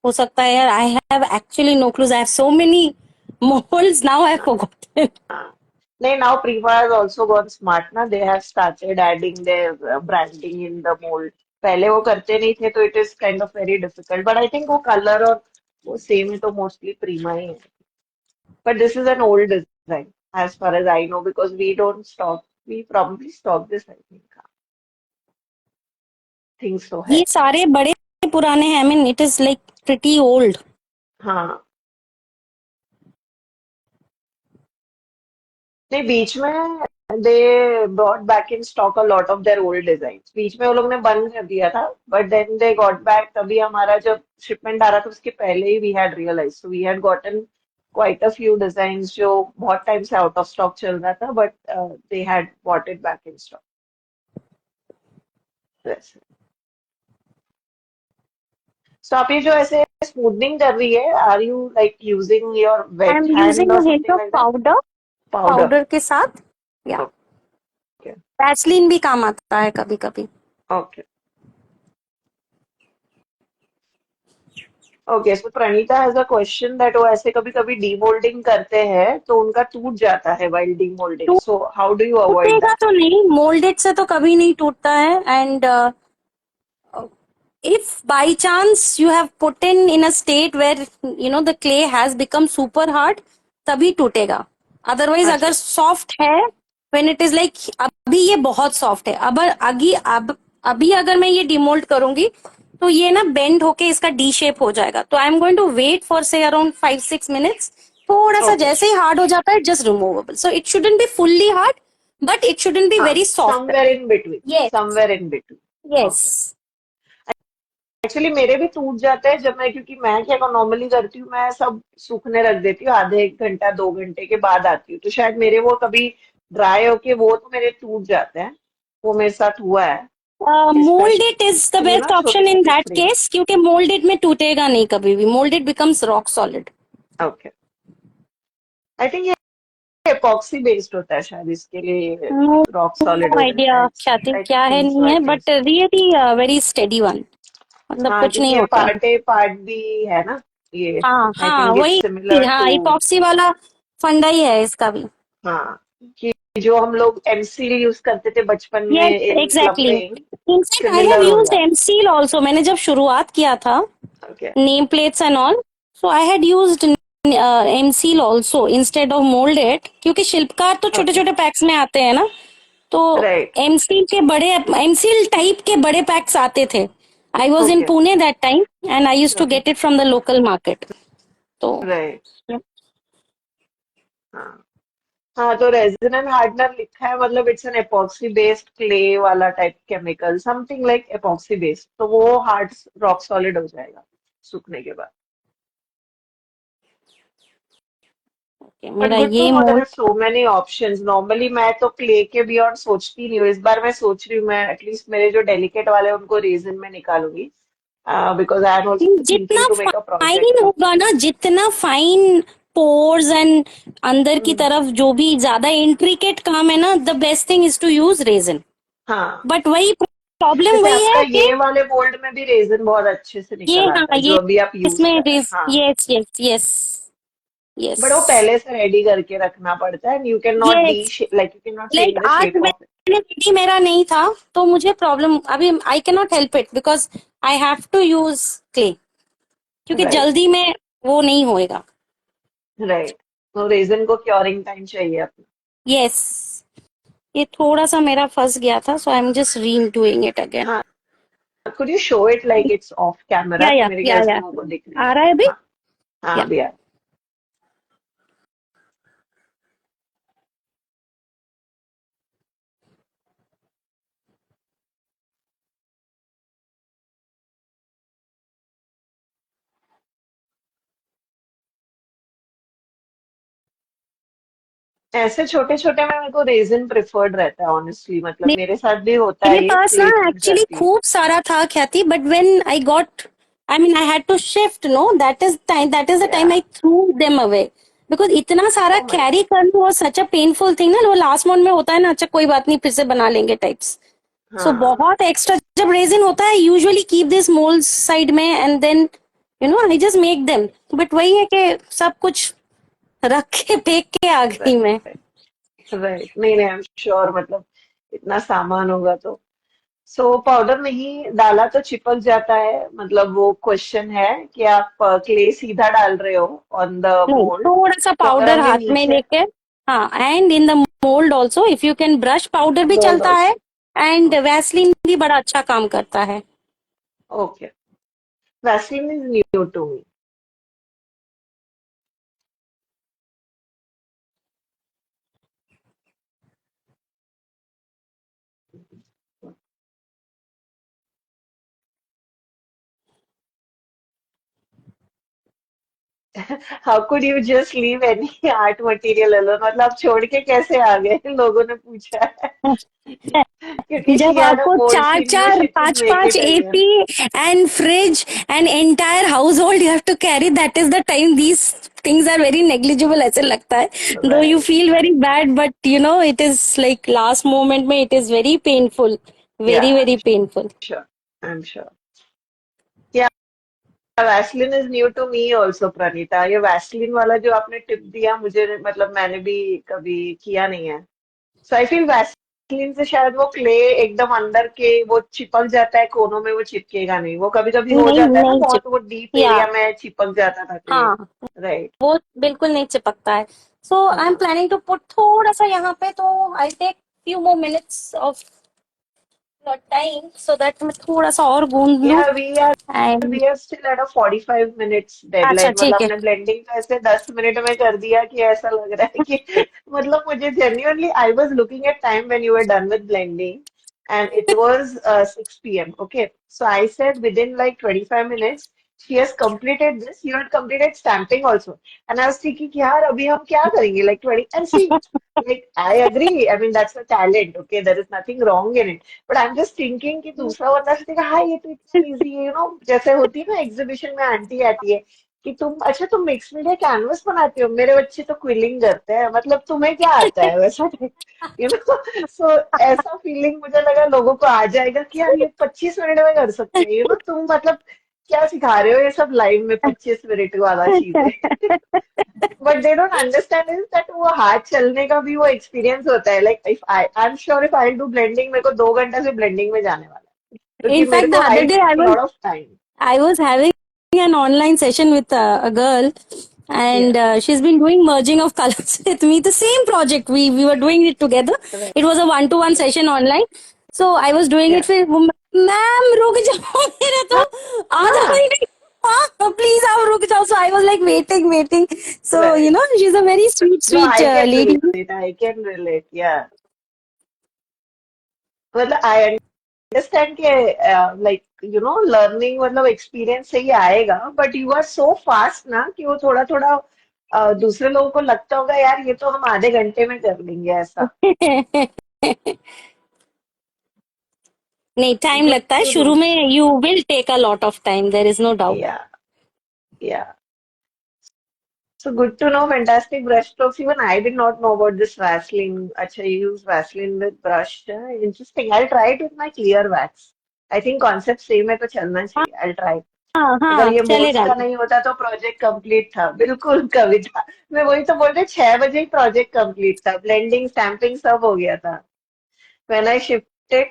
हो सकता है यार. I have actually no clues. I have so many molds now. I forgot. नहीं, now Prima has also gone smart ना. They have started adding their branding in the mold. पहले वो करते नहीं थे तो it is kind of very difficult. But I think वो color और वो same ही तो mostly Prima ही है. But this is an old design as far as I know because we don't stock. We probably stock this I think. Things तो है. ये सारे बड़े पुराने हैं. I mean, it is like pretty old. हाँ. नहीं बीच में they brought back in stock a lot of their old designs. बीच में वो लोग ने बंद कर दिया था but then they got back. तभी हमारा जब शिपमेंट आ रहा था उसके पहले ही we had realise. So we had gotten quite a few designs जो बहुत टाइम से आउट ऑफ स्टॉक चल रहा था but they had bought it back in stock. सो आप ये जो ऐसे स्मूथनिंग कर रही है are you like using your I wait am using hand और a hint something of like that? powder. Powder. Powder के साथ. या ओके. वैसलीन भी काम आता है कभी कभी. Okay. Okay. So Praneeta has a question that वो ऐसे कभी कभी डीमोल्डिंग करते हैं तो उनका टूट जाता है while demoulding. So how do you avoid टूटेगा दैट? तो नहीं. मोल्डेड से तो कभी नहीं टूटता है. And if by chance you have put in a state where the clay has become super hard, तभी टूटेगा. अदरवाइज अच्छा. अगर सॉफ्ट है, when it is like अभी ये बहुत सॉफ्ट है, अभी अगर मैं ये डिमोल्ड करूंगी तो ये ना बेंड होके इसका डी शेप हो जाएगा. तो I am going to wait for say around 5-6 minutes. थोड़ा सा ओके. जैसे ही हार्ड हो जाता है just removable. So it shouldn't be fully hard but it shouldn't be हाँ, very soft. Somewhere in between. Yes, somewhere in between. Yes. Okay. Actually मेरे भी टूट जाते हैं जब मैं क्योंकि मैं क्या नॉर्मली करती हूँ मैं सब सूखने रख देती हूँ आधे 1 घंटा 2 घंटे के बाद आती हूँ तो शायद मेरे वो कभी ड्राई होके वो तो मेरे टूट जाते हैं. वो मेरे साथ हुआ है moulded is the specially best ना छोटे ऑप्शन इन छोटे दैट फ्रेम. केस क्योंकि मोल्डेड में टूटेगा नहीं कभी भी. Moulded becomes rock solid. Okay. I think ये एपॉक्सी बेस्ड होता है शायद इसके लिए नो रॉक सॉलिड हो जाता आइडिया है. ख्याति आई क्या है थिंक सो. नहीं आई है think but so. Really very steady one. मतलब हाँ कुछ क्योंकि नहीं ये होता. पार्ट ए पार्ट बी है ना ये. हाँ आई हाँ थिंक इट्स वही. सिमिलर हाँ टू. इपॉक्सी वाला फंडा ही है इसका भी. हाँ कि जो हम लोग एमसील यूज करते थे बचपन में yes in exactly. Plumbing in fact I have similar हो यूज्ड जाता एमसील आल्सो. मैंने जब शुरुआत किया था है. Okay. Name plates and all, so I had used M-Seal also instead of moulded, क्योंकि शिल्पकार तो छोटे Okay. छोटे पैक्स में आते हैं ना, तो Right. एमसील टाइप के बड़े पैक्स आते थे. I was in Okay. Pune that time and I use to Okay. Get it from the local market. तो Right. हाँ हाँ, तो रेजिन एंड हार्डनर लिखा है, मतलब it's an epoxy based clay वाला type chemical, something like epoxy based, तो वो हार्ड रॉक सॉलिड हो जाएगा सूखने के बाद. बट मेरा गुड टू ये no there mould. Are so many options. Normally मैं तो क्ले के बियॉन्ड सोचती नहीं हूँ. इस बार मैं सोच रही हूँ मैं एटलीस्ट मेरे जो डेलिकेट वाले हैं उनको रेजिन में निकालूंगी, बिकॉज आई एम ऑल्सो जितना thinking to make a fine project. होगा ना, जितना फाइन पोर्स एंड अंदर की तरफ जो भी ज्यादा इंट्रिकेट काम है ना, the best thing is to use resin. हाँ, बट वही प्रॉब्लम जैसे वही आपका है कि ये वाले मोल्ड में भी रेजिन बहुत अच्छे से ये, निकल हाँ, आता है जो ये अभी आप यूज इसमें कर रहे हैं. हाँ, yes yes yes yes but वो पहले से रेडी करके रखना पड़ता है. You can not D yes. Like you can not like change the आज शेप ऑफ इट. मैंने रेडी मेरा नहीं था, तो मुझे प्रॉब्लम अभी I can not help it because I have to use clay, क्योंकि राइट. जल्दी में वो नहीं होएगा. राइट. तो रेजिन को क्योरिंग टाइम चाहिए अपना. यस. ये थोड़ा सा मेरा फंस गया था, सो आई एम जस्ट री डूइंग इट अगेन. हाँ, could you show it like it's of camera या कि या मेरे या ख्याल से या वो दिख रही है. आ रहा है अभी. हाँ. हाँ या. अभी आया. ऐसे छोटे छोटे में मेरे को रेजिन प्रेफर्ड रहता है ऑनेस्टली. मतलब मेरे साथ भी होता मेरे है ये पास ना क्ले छूट एक्चुअली जाती है. खूब सारा था Khyati, but when I got, I mean I had to shift, no, that is the yeah. Time I threw them away, because इतना सारा ओ माय कैरी गॉड. करना वो सच अ पेनफुल थिंग ना. वो लास्ट मोमेंट में होता है ना, अच्छा कोई बात नहीं फिर से बना लेंगे टाइप्स. सो हाँ. बहुत एक्स्ट्रा जब रेजिन होता है, usually keep this mould side में and then I just make them. But वही है कि सब कुछ रख के फेंक के आ गई मैं. राइट. राइट. नहीं नहीं, आई एम श्योर. मतलब इतना सामान होगा तो. सो पाउडर नहीं डाला तो चिपक जाता है, मतलब वो क्वेश्चन है कि आप क्ले सीधा डाल रहे हो ऑन द नहीं, मोल्ड, थोड़ा सा तो अगर पाउडर हमने हाथ में नीचे. लेके. हाँ, and in the mould also if you can brush powder भी मोल्ड चलता है, ऑल्सो. एंड वैसलीन भी बड़ा अच्छा काम करता है. Okay. Vaseline is new to me. How could you just leave any art material alone? मतलब आप छोड़ के कैसे आ गए, लोगों ने पूछा है. क्योंकि शी जब हैड अ आपको मोल्ड, चार शी न्यू चार शी कुड पांच मेक पांच it again. AC and fridge and entire household you have to carry, that is the time these things are very negligible ऐसे लगता है. Though you right. Feel very bad, but it is like last moment में it is very painful, yeah, very I very am painful. Sure. I am sure. Vaseline is new to me also Pranita. ये Vaseline वाला जो आपने tip दिया मुझे, मतलब मैंने भी कभी किया नहीं है. सो आई फील वैसलीन से शायद वो क्ले एकदम अंदर के वो चिपक जाता है कोनों में, वो चिपकेगा नहीं. वो कभी कभी हो नहीं जाता है ना, नहीं बहुत चिप वो डीप या एरिया में चिपक जाता था क्ले. हाँ, राइट. वो बिल्कुल नहीं चिपकता है. सो आई एम हाँ. प्लानिंग टू पुट थोड़ा सा यहाँ पे, तो I take few more minutes of time so that मैं थोड़ा सा और गूंद लूं. या and we are still at a 45 minutes अच्छा डेडलाइन. मतलब ठीक है. हमने ब्लेंडिंग तो ऐसे 10 मिनट में कर दिया कि ऐसा लग रहा है कि मतलब मुझे genuinely I was looking at time when you were done with blending and it was 6 p.m. Okay, so I said within like 25 minutes she has completed this. You had completed stamping also, and I was thinking कि यार अभी हम क्या करेंगे, like 20. And see, like I agree, I mean that's a talent. Okay, there is nothing wrong in it, but I'm just thinking कि दूसरा बंदा सोचेगा हाँ ये तो इतना इजी है, जैसे होती है ना एग्जीबिशन में आंटी आती है कि तुम अच्छा तुम मिक्स मीडिया कैनवस बनाते हो, मेरे बच्चे तो क्विलिंग करते हैं, मतलब तुम्हें क्या आता है वैसा. सो ऐसा फीलिंग मुझे लगा लोगों को आ जाएगा कि यार ये 25 मिनट में कर सकते हैं. तुम मतलब क्या सिखा रहे हो ये सब लाइव में 25 मिनट वाला चीजें. But they don't understand is that वो हाथ चलने का भी वो एक्सपीरियंस होता है. Like if I am sure if I do blending, मेरे को 2 घंटा से ब्लेंडिंग में जाने वाला है, क्योंकि In मेरे fact, the को other I day take lot of time. I was having an online session with a girl, and she's been doing merging of colors with me. The same project, we were doing it together. Right. It was a one-to-one session online. So I was doing it Yeah. for ma'am रुक जाओ मेरा तो आधा हाँ. ही नहीं please आप रुक जाओ. So I was like waiting. So Right. she's a very No, sweet I can lady. relate. I can relate. Yeah. मतलब I understand कि like learning मतलब experience से ही आएगा, but you are so fast ना कि वो थोड़ा थोड़ा दूसरे लोगों को लगता होगा यार ये तो हम आधे घंटे में कर लेंगे ऐसा. नहीं टाइम Good लगता है to शुरू know. में. You will take a lot of time. There is no doubt. Yeah. Yeah. So good to know. Fantastic brush strokes. Even I did not know about this Vaseline. Acha, you use Vaseline with brush. Interesting. I'll try it with my clear wax. I think concept same है तो चलना हाँ चाहिए. I'll try. हाँ अगर हाँ, ये moulds चलेगा. का नहीं होता तो प्रोजेक्ट कंप्लीट था. बिल्कुल कविता. मैं वही तो बोल रही 6 बजे ही प्रोजेक्ट कंप्लीट था. ब्लेंडिंग स्टैम्पिंग सब हो गया था. When I shifted,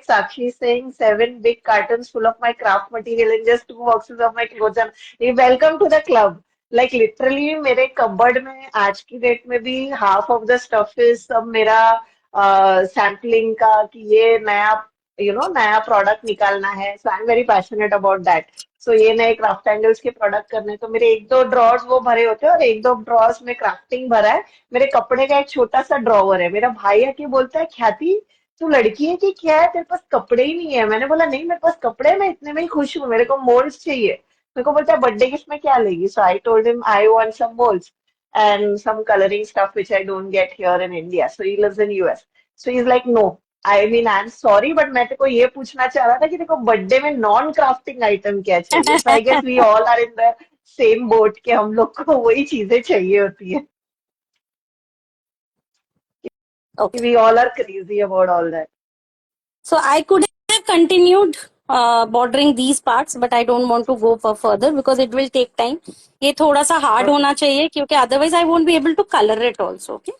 Sakshi saying 7 big cartons full of my craft material and just 2 boxes of my clothes. And welcome to the club. Like literally मेरे कबर्ड में आज की डेट में भी half of the stuff is सब मेरा sampling का कि ये नया नया प्रोडक्ट निकालना है. So I'm very passionate about that. So ये नए क्राफ्ट एंगल्स के प्रोडक्ट करने तो मेरे एक दो ड्रॉर्स वो भरे होते हैं और एक दो ड्रॉर्स में क्राफ्टिंग भरा है. मेरे कपड़े का एक छोटा सा ड्रॉवर है. मेरा भाई आके बोलता है ख्याति तू लड़की है कि क्या है तेरे पास कपड़े ही नहीं है. मैंने बोला नहीं मेरे पास कपड़े हैं, मैं इतने में ही खुश हूँ. मेरे को मोल्ड्स चाहिए. मेरे को बोलता है बर्थडे गिफ्ट में क्या लेगी. So I told him I want some moulds and some colouring stuff which I don't get here in India. So he lives in US. So he is like no I mean I am sorry but मैं तेरे को ये पूछना चाह रहा था कि तेरे को बर्थडे में नॉन क्राफ्टिंग आइटम क्या चाहिए. So I guess we all are in the same boat कि हम लोग को वही चीजें चाहिए होती है. Okay. We all are crazy about all that. So I could have continued bordering these parts, but I don't want to go for further because it will take time. ये थोड़ा सा hard ओके. होना चाहिए क्योंकि otherwise I won't be able to color it also. Okay.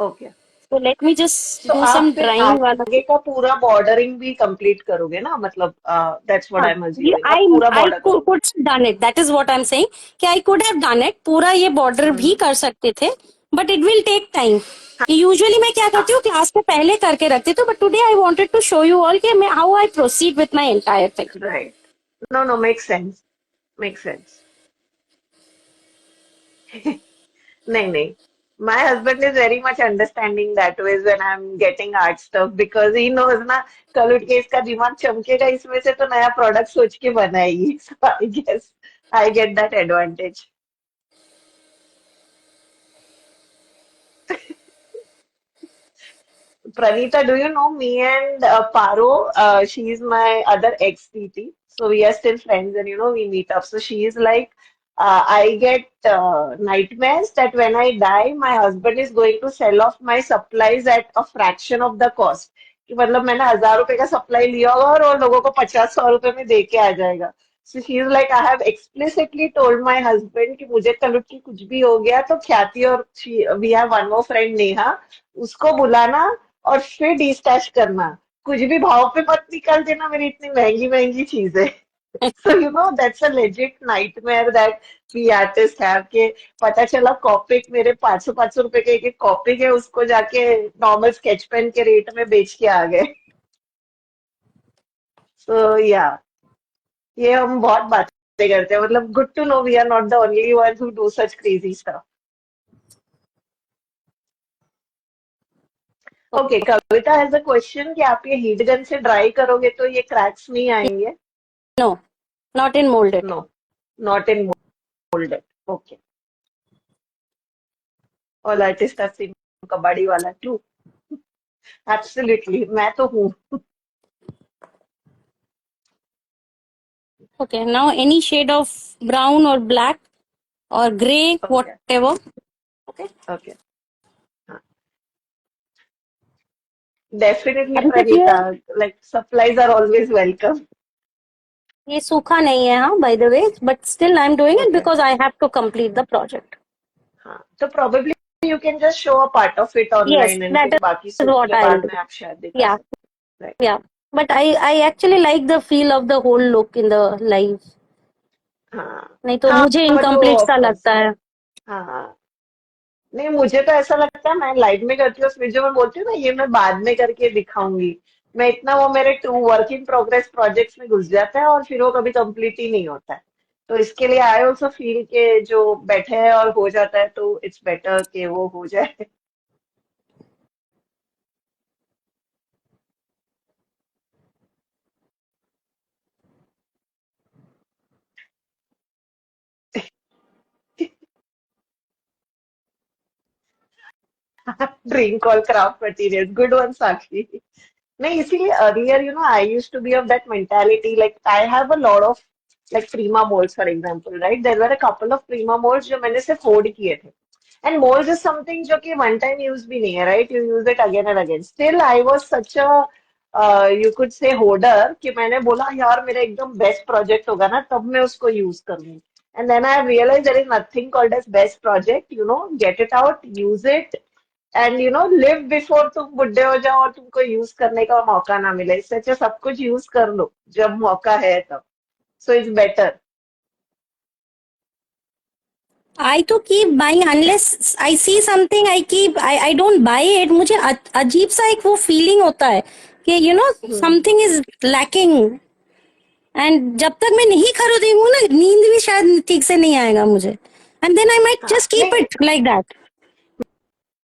Okay. So let me just तो do आप some फिर drying वाला. आगे का पूरा बॉर्डरिंग भी कंप्लीट करोगे ना. मतलब दैट्स व्हाट हाँ, आई एम ये अज्यूमिंग. आप पूरा I बॉर्डर could करोगे. have done it. That is what I'm saying. कि I could have done it. पूरा ये border भी हम्म. कर सकते थे. But it will take time. कि usually मैं क्या करती हूँ क्लास के पहले करके रखती हूँ. But today I wanted to show you all कि मैं how I proceed with my entire thing. Right. No no make sense. Make sense. नहीं नहीं. My husband is very much understanding that way when I'm getting art stuff because he knows ना कल उठ के इसका दिमाग चमकेगा इसमें से तो नया प्रोडक्ट सोच के बनाएगी. So I guess I get that advantage. Pranita, do you know me and Paro? She is my other ex-PT. So we are still friends and we meet up. So she is like, I get nightmares that when I die, my husband is going to sell off my supplies at a fraction of the cost. कि मतलब मैंने 1,000 रुपए का supply लिया होगा और वो लोगों को 50-100 रुपए में दे के आ जाएगा. So she is like, I have explicitly told my husband कि मुझे कल उठ के कुछ भी हो गया तो ख्याति और we have one more friend Neha उसको बुलाना और फिर डिस्टैच करना. कुछ भी भाव पे मत निकाल देना मेरी इतनी महंगी महंगी चीजें. So that's a legit nightmare that we artists have कि पता चला कॉपिक मेरे 500-500 रुपए के एक कॉपिक है उसको जाके नॉर्मल स्केच पेन के रेट में बेच के आ गए. So yeah, ये हम बहुत बातें करते हैं. मतलब good to know we are not the only ones who do such crazy stuff. Okay. Kavita has a question कि आप ये हीट गन से ड्राई करोगे तो ये क्रैक्स नहीं आएंगे. No, not in molded. No not in moulded. Okay. All artist are seen कबाड़ी वाला ट्रू. एब्सोल्युटली मैं तो हूँ. Okay, now any shade of brown or black or gray, okay. whatever. Okay. Okay. Definitely अभी तक Praneeta. Like supplies are always welcome. ये सूखा नहीं है हाँ by the way, but still I'm doing it okay. because I have to complete the project. हाँ तो probably you can just show a part of it Yes, online and that फिर बाकी is सूख what के I'll बाद do. में आप शायद दिखा Yeah, सकते. Right. yeah. But I actually like the feel of the whole look in the live. हाँ. नहीं तो हाँ मुझे वो तो incomplete ऑफ सा कोर्स. लगता है. हाँ, नहीं मुझे तो ऐसा लगता है मैं लाइफ में करती हूँ, फिर जो मैं बोलती हूँ ना ये मैं बाद में करके दिखाऊंगी, मैं इतना वो मेरे two work in progress projects में घुस जाता है और फिर वो कभी कंप्लीट ही नहीं होता है। तो इसके लिए आई ऑल्सो फील के जो बैठे हैं और हो जाता है तो इट्स बेटर कि वो हो जाए। Dream call craft material, good one Sakshi. नहीं इसीलिए earlier I used to be of that mentality, like I have a lot of like Prima moulds for example, right, there were a couple of Prima moulds जो मैंने सिर्फ hold किए थे। And moulds is something जो कि one time use भी नहीं है, right, you use it again and again. Still I was such a you could से होल्डर कि मैंने बोला यार मेरा एकदम बेस्ट प्रोजेक्ट होगा ना तब मैं उसको यूज करूंगी। And then I realize there is nothing called as best project, get it out, use it, and live before तुम बुढ़े हो जाओ और तुमको यूज करने का मौका ना मिले। इससे अच्छा सब कुछ यूज कर लो जब मौका है तब। So it's better. I to keep buying unless I see something I keep I don't buy it. मुझे अजीब सा एक वो फीलिंग होता है कि something is lacking, एंड जब तक मैं नहीं खरीदूंगी ना नींद भी शायद ठीक से नहीं आएगा मुझे, एंड देन आई माइट हाँ जस्ट कीप नहीं, इट लाइक दैट.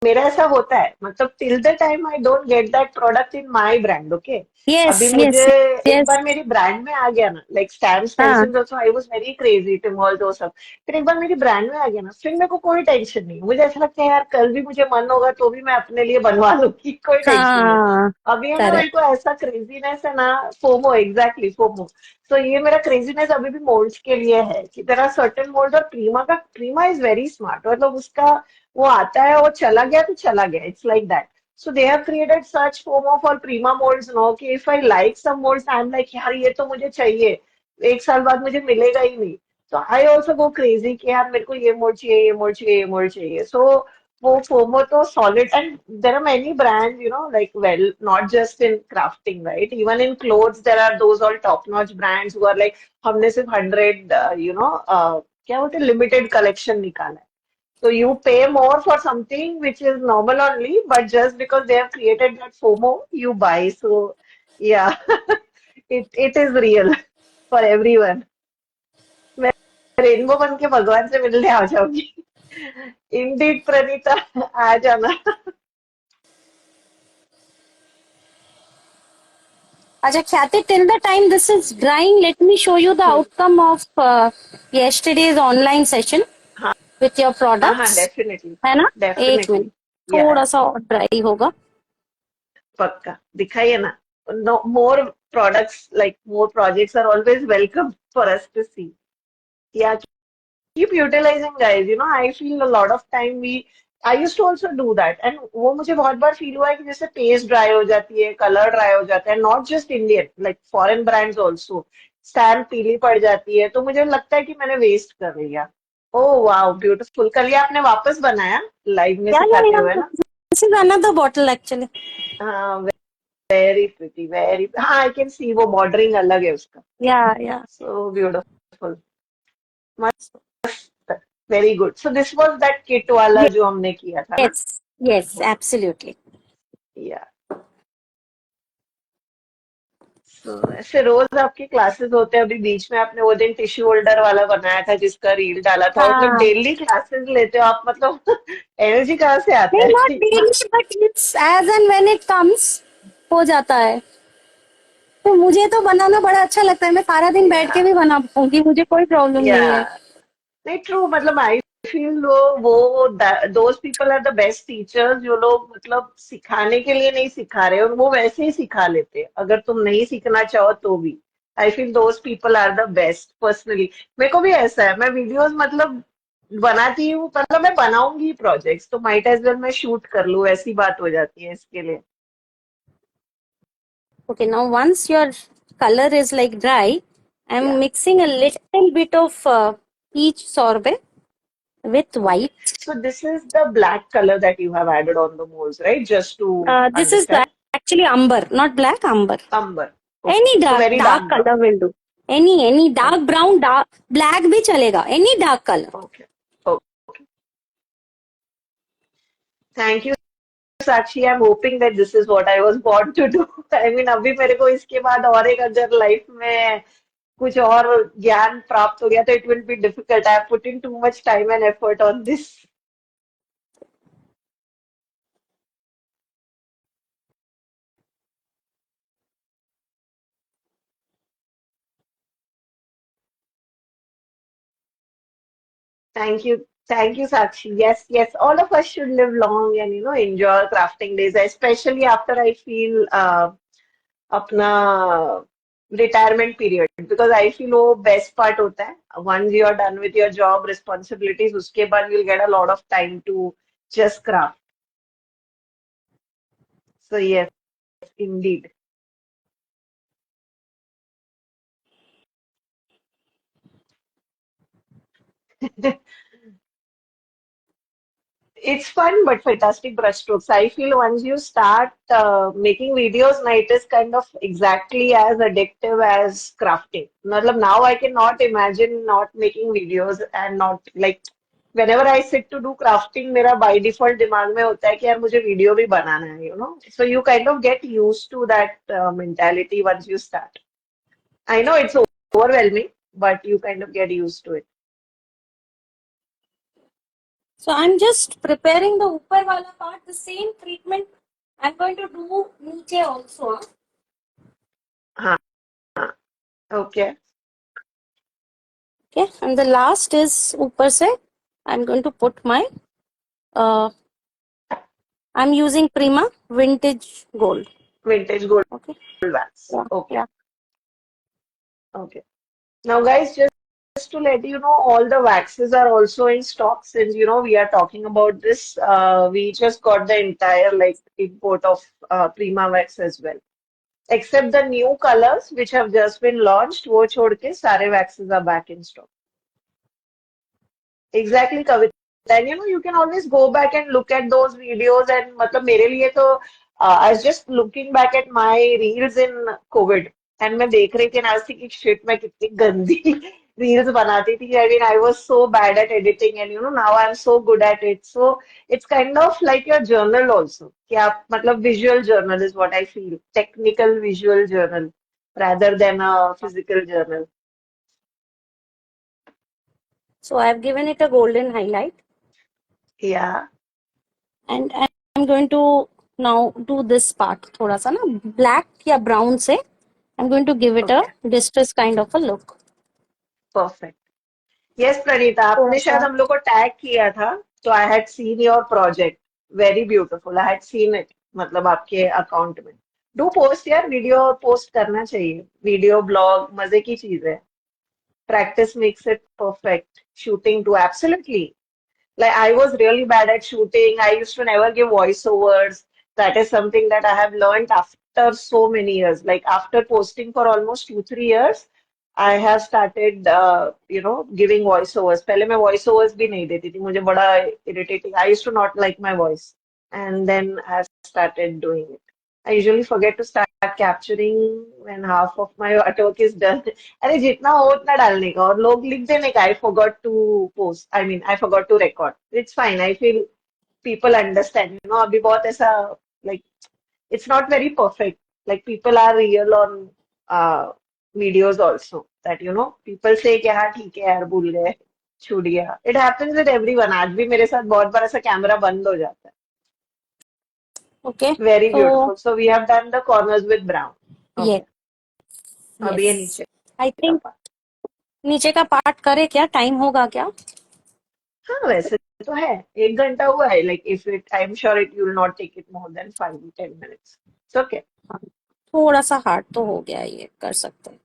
मेरा ऐसा होता है, मतलब till the time I don't get that product in my brand, okay. Yes अभी मुझे यस एक यस. बार मेरी ब्रांड में आ गया ना, लाइक स्टैम्प्स हाँ pencils also I was very crazy टिमोल वो सब। फिर एक बार मेरी ब्रांड में आ गया ना, फिर मेरे को कोई टेंशन नहीं, मुझे ऐसा लगता है यार कल भी मुझे मन होगा तो भी मैं अपने लिए बनवा लूंगी, कोई टेंशन नहीं। हाँ. अभी है ना मेरे करेक्ट. को ऐसा क्रेजीनेस है ना, फोमो, एग्जैक्टली फोमो। तो ये मेरा क्रेजीनेस अभी भी मोल्ड्स के लिए है कि देयर आर सर्टेन मोल्ड्स, और प्रीमा इज वेरी स्मार्ट, मतलब उसका वो आता है, वो चला गया तो चला गया, it's like that. So they have created such FOMO for Prima molds, no, कि if I like some molds, I'm like यार ये तो मुझे चाहिए, एक साल बाद मुझे मिलेगा ही नहीं। तो I also go crazy कि यार मेरे को ये मोल्ड चाहिए, ये मोल्ड चाहिए, ये मोल्ड चाहिए। So वो FOMO तो solid, and there are many brands, like, well, not just in crafting, right? Even in clothes, there are those all top-notch brands who are like हमने सिर्फ 100, क्या बोलते हैं, लिमिटेड कलेक्शन निकाला है। So you pay more for something which is normal only, but just because they have created that FOMO, you buy. So yeah, it is real for everyone. मैं rainbow बन के भगवान से मिलने आ जाऊंगी। Indeed, प्रणीता, आ जाना। अच्छा ख्याति, till the time this is drying, let me show you the outcome of yesterday's online session हाँ with your हाँ हाँ, products. डेफिनेटली है ना? एक मिनट, डेफिनेटली। या थोड़ा सा और ड्राई होगा. पक्का दिखाइए ना। No, more products, like more projects are always welcome for us to see. Yeah, keep utilizing, guys. I feel a lot of time I used to also do that, and वो मुझे बहुत बार feel हुआ है कि जैसे paste dry हो जाती है, कलर ड्राई हो जाता है, not just Indian, like foreign brands also, stamp पीली पड़ जाती है, तो मुझे लगता है कि मैंने वेस्ट कर लिया। ओह वाह, ब्यूटीफुल, कल ये आपने वापस बनाया लाइव में सिखाते हुए या ना। This is another bottle actually. हाँ, वेरी प्रिटी, वेरी, हाँ आई कैन सी वो बॉर्डरिंग अलग है उसका। या सो ब्यूटीफुल, मस्त, very good. So this was that kit वाला जो हमने किया था ना। Yes yes absolutely. या ऐसे रोज आपके क्लासेस होते हैं, अभी बीच में आपने वो दिन टिश्यू होल्डर वाला बनाया था जिसका रील डाला था, मतलब हाँ, डेली क्लासेस लेते हो आप, मतलब एनर्जी कहाँ से आता नहीं है नॉट इतना। Daily but it's as and when it comes हो जाता है. तो मुझे तो बनाना बड़ा अच्छा लगता है, मैं सारा दिन बैठ या के भी बना पाऊंगी, मुझे कोई प्रॉब्लम या नहीं है. नहीं, ट्रू, मतलब आई फील वो those people are the best teachers, जो लोग मतलब सिखाने के लिए नहीं सिखा रहे और वो वैसे ही सिखा लेते हैं, अगर तुम नहीं सीखना चाहो तो भी। I feel those people are the best personally. मेरे को भी ऐसा है, मैं वीडियोस मतलब बनाती हूँ, मतलब मैं बनाऊंगी प्रोजेक्ट्स तो माइट एज वेल मैं शूट कर लूँ, ऐसी बात हो जाती है इसके लिए। Okay, now once your color is like dry, I'm या mixing a little bit of each sorbet with okay, white. So this is the black colour that you have added on the moulds, right, just to This is understand. actually amber, not black, amber. Amber, okay, Any so dark very dark dark color brown. will do. Any dark brown, dark black भी चलेगा. Any dark color. Okay okay, Thank you, Sakshi. I'm hoping that this is what I was born to do. I mean, अभी मेरे को इसके बाद और एक अगर लाइफ में कुछ और ज्ञान प्राप्त हो गया तो it will be difficult. I have put in too much time and effort on this. Thank you, Sakshi. Yes, yes, all of us should live long and enjoy crafting days, especially after I feel अपना retirement period, because I feel वो best part होता है. Once you are done with your job responsibilities, उसके बाद you'll get a lot of time to just craft. So yes, indeed. It's fun, but fantastic brushstrokes. I feel once you start making videos, now it is kind of exactly as addictive as crafting. मतलब now I cannot imagine not making videos and not like whenever I sit to do crafting, मेरा by default दिमाग में होता है कि यार मुझे video भी बनाना है, you know. So you kind of get used to that mentality once you start. I know it's overwhelming, but you kind of get used to it. So I'm just preparing the upper wala part, the same treatment I'm going to do niche also. हाँ, हाँ, okay. Okay, and the last is upar se I'm going to put my I'm using Prima Vintage Gold. Vintage gold Okay. wax. Yeah. Okay. Yeah. Okay. Now, guys, just to let you know, all the waxes are also in stock since, we are talking about this. We just got the entire like import of Prima wax as well. Except the new colors which have just been launched, वो छोड़ के सारे waxes are back in stock. Exactly, Kavita. And you can always go back and look at those videos. And मतलब मेरे लिए तो I was just looking back at my reels in COVID. And मैं देख रही थी and I was thinking, shit, मैं कितनी गंदी reels बनाती थी. I mean, I was so bad at editing and now I'm so good at it. So it's kind of like your journal also. कि आप मतलब visual journal is what I feel. Technical visual journal rather than a physical journal. So I've given it a golden highlight, Yeah. and I'm going to now do this part. थोड़ा सा ना black या brown से I'm going to give it a Okay. distress kind of a look. Perfect. Yes Praneeta थोड़ा आपने शायद सा हम लोग को टैग किया था तो I had seen your project very beautiful I had seen it मतलब आपके अकाउंट में डू पोस्ट यार वीडियो पोस्ट करना चाहिए वीडियो ब्लॉग मजे की चीज है practice makes it perfect shooting to absolutely like I was really bad at shooting. I used to never give voiceovers. That is something that I have learned after so many years. Like after posting for almost 2 3 years, I have started, giving voiceovers. पहले मैं voiceovers भी नहीं देती थी. मुझे बड़ा irritating. I used to not like my voice, and then I have started doing it. I usually forget to start capturing when half of my artwork is done. अरे जितना हो उतना डालने का और लोग लिख देने का I forgot to post. I mean, I forgot to record. It's fine. I feel people understand. अभी बहुत ऐसा like it's not very perfect. Like people are real on videos also. That people say कि हाँ ठीक है यार भूल गए छूट गया. It happens with everyone. आज भी मेरे साथ बहुत बार ऐसा कैमरा बंद हो जाता है. okay. Very So beautiful. So we have done the corners with brown. yes, Okay. अब ये yes. नीचे I का think part. नीचे का पार्ट करे क्या टाइम होगा क्या हाँ वैसे तो है 1 घंटा हुआ है like if it I'm sure it will not take it more than 5 10 minutes. It's okay. थोड़ा सा हार्ड तो हो गया ये कर सकते हैं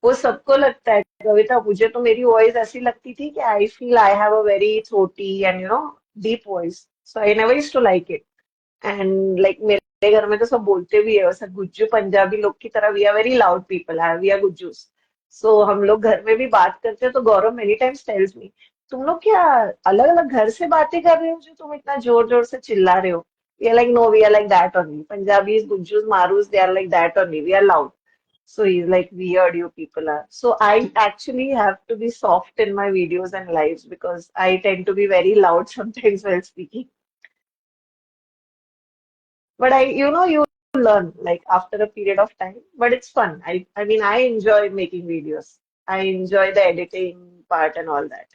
वो सबको लगता है कविता मुझे तो मेरी वॉइस ऐसी लगती थी कि I feel I have a very throaty and deep voice so I never used to like it and like मेरे घर में तो सब बोलते भी है वैसा गुज्जू पंजाबी लोग की तरह we are very loud people है वी आर गुज्जूस सो हम लोग घर में भी बात करते हैं तो Gaurav many times tells me तुम लोग क्या अलग अलग घर से बातें कर रहे हो जो तुम इतना जोर जोर से चिल्ला रहे हो we are like no we are like that only Punjabis Gujjus Marus they are like that only we are loud so he's like, weird you people are. So I actually have to be soft in my videos and lives because I tend to be very loud sometimes while speaking. But you learn like after a period of time. But it's fun. I mean, I enjoy making videos. I enjoy the editing part and all that.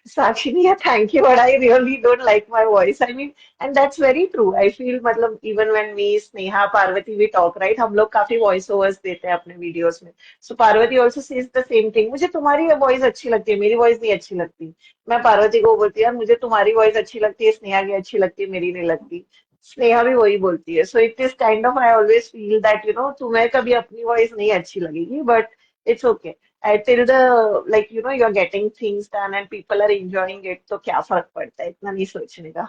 Sakshini, yeah, thank you, but I really don't like my voice. I mean, and that's very true. I feel, मतलब, even when me, Sneha, Parvati, we talk, right? हम लोग काफी voice overs देते हैं अपने videos में. So Parvati also says the same thing. मुझे तुम्हारी voice अच्छी लगती है, मेरी voice नहीं अच्छी लगती. मैं पार्वती को बोलती है, यार मुझे तुम्हारी voice अच्छी लगती है, स्नेहा की अच्छी लगती है, मेरी नहीं लगती. स्नेहा भी वही बोलती है. So it is kind of, I always feel that, तुम्हें कभी अपनी voice नहीं अच्छी लगेगी, but it's okay. Till the like you're getting things done and people are enjoying it, तो क्या फर्क पड़ता है, इतना नहीं सोचने का.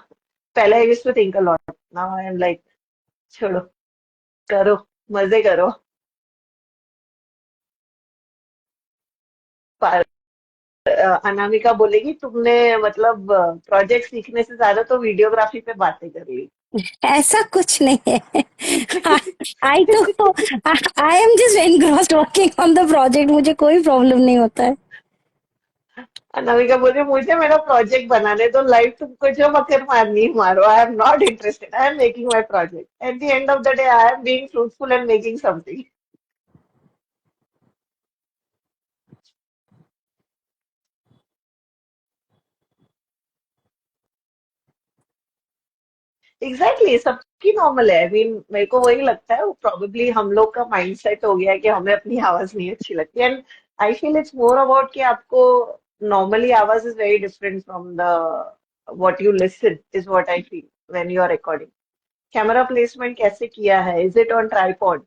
पहले I used to think a lot. Now I am like, छोड़ो, करो, मजे करो. पर अनामिका बोलेगी तुमने मतलब प्रोजेक्ट सीखने से ज्यादा तो वीडियोग्राफी पे बातें कर ली. ऐसा कुछ नहीं है. आई तो I am just engrossed working on the project. मुझे कोई प्रॉब्लम नहीं होता है. अनामिका बोले मुझे मेरा प्रोजेक्ट बनाने दो, लाइव तुमको जो मकर मारनी मारो. आई am not interested. I am making my project. At the end of the day I am being fruitful and making something. Exactly exactly, सबकी नॉर्मल है. आई मीन मेरे को वही लगता है, वो प्रोबेबली हम लोग का माइंडसेट हो गया है कि हमें अपनी आवाज नहीं अच्छी लगती. And I feel it's more about कि आपको नॉर्मली आवाज is very different from the what you listen is what I feel when you are recording. Camera placement कैसे किया है? Is it on tripod?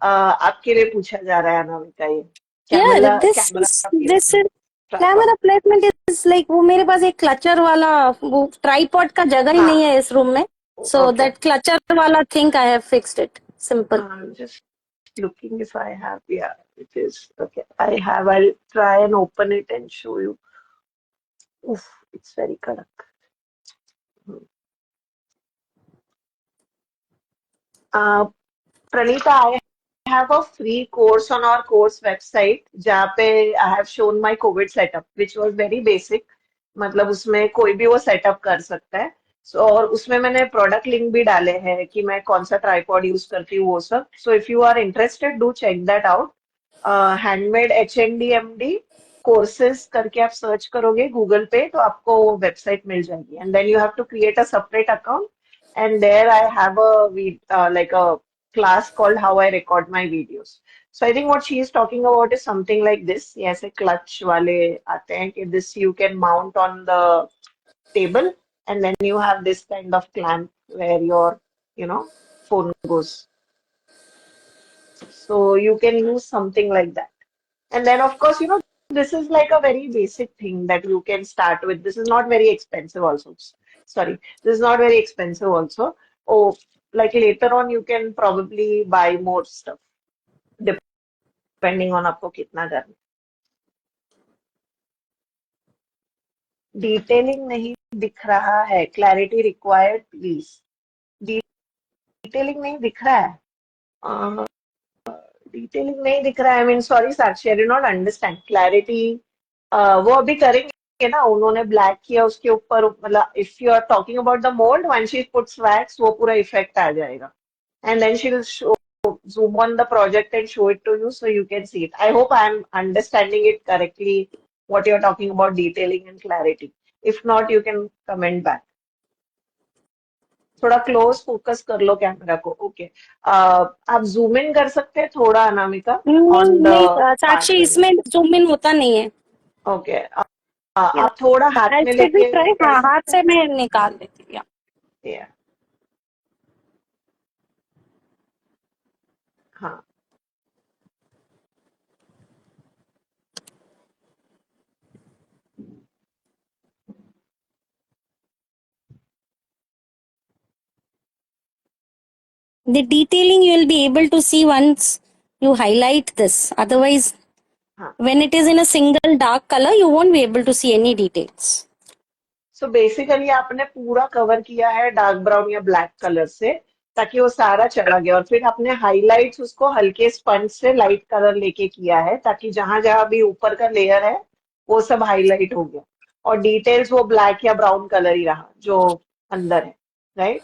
आपके लिए पूछा जा रहा है अनामिका ये. यार camera this camera this placement tripod. Camera placement is like, वो मेरे पास एक क्लचर वाला, वो ट्राइपॉड का जगह ही नहीं हाँ, है इस रूम में. So okay. दैट क्लचर वाला thing I have fixed it. Simple. Just looking if I have, yeah, it is okay. I have. I'll try and open it and show you. Oof, it's very kadak. Uh, Pranita, I have a free course on our course website जहाँ पे I have shown my COVID setup, which was very basic. मतलब उसमें कोई भी वो setup कर सकता है. और उसमें मैंने प्रोडक्ट लिंक भी डाले हैं कि मैं कौन सा ट्राइपॉड यूज करती हूँ वो सब. So if you are interested do check that out. Handmade HNDMD courses करके आप सर्च करोगे गूगल पे तो आपको वेबसाइट मिल जाएगी. And then you have to create a separate account. And there I have like a class called How I Record My Videos. So I think what she is talking about is something like this. Yes, a clutch wale aate hain कि this you can mount on the table, and then you have this kind of clamp where your, phone goes. So you can use something like that. And then of course, this is like a very basic thing that you can start with. This is not very expensive also. Sorry, this is not very expensive also. Oh, like later on you can probably buy more stuff depending on आपको कितना करना. Detailing नहीं दिख रहा है. Clarity required please. Detailing नहीं दिख रहा है. डिटेलिंग नहीं दिख रहा है. I mean sorry Sakshi, I do not understand. Clarity वो अभी करेंगे ना. उन्होंने ब्लैक किया उसके ऊपर. मतलब if you are talking about the mould, when she puts wax वो पूरा इफेक्ट आ जाएगा. And then she will show zoom on the project and show it to you so you can see it. I hope I am understanding it correctly what you're talking about detailing and clarity. If not, you can comment back. थोड़ा close focus कर लो camera को. Okay. आप zoom in कर सकते हैं थोड़ा अनामिका नहीं on the नहीं पार्ट साक्षी, वेयर. इसमें जूम इन होता नहीं है. ओके. आप थोड़ा हाथ में आई लेके ट्राई. कर हाँ, हाथ सकते से मैं निकाल लेती हूँ. हैं. Yeah. हाँ. The detailing you will be able to see once you highlight this. Otherwise, हाँ. when it is in a single dark color, you won't be able to see any details. So basically आपने पूरा cover किया है dark brown या black colour से ताकि वो सारा चला गया. और फिर आपने हाइलाइट्स उसको हल्के स्पंज से लाइट कलर लेके किया है ताकि जहां जहां भी ऊपर का लेयर है वो सब हाईलाइट हो गया. और डिटेल्स वो ब्लैक या ब्राउन कलर ही रहा जो अंदर है. Right.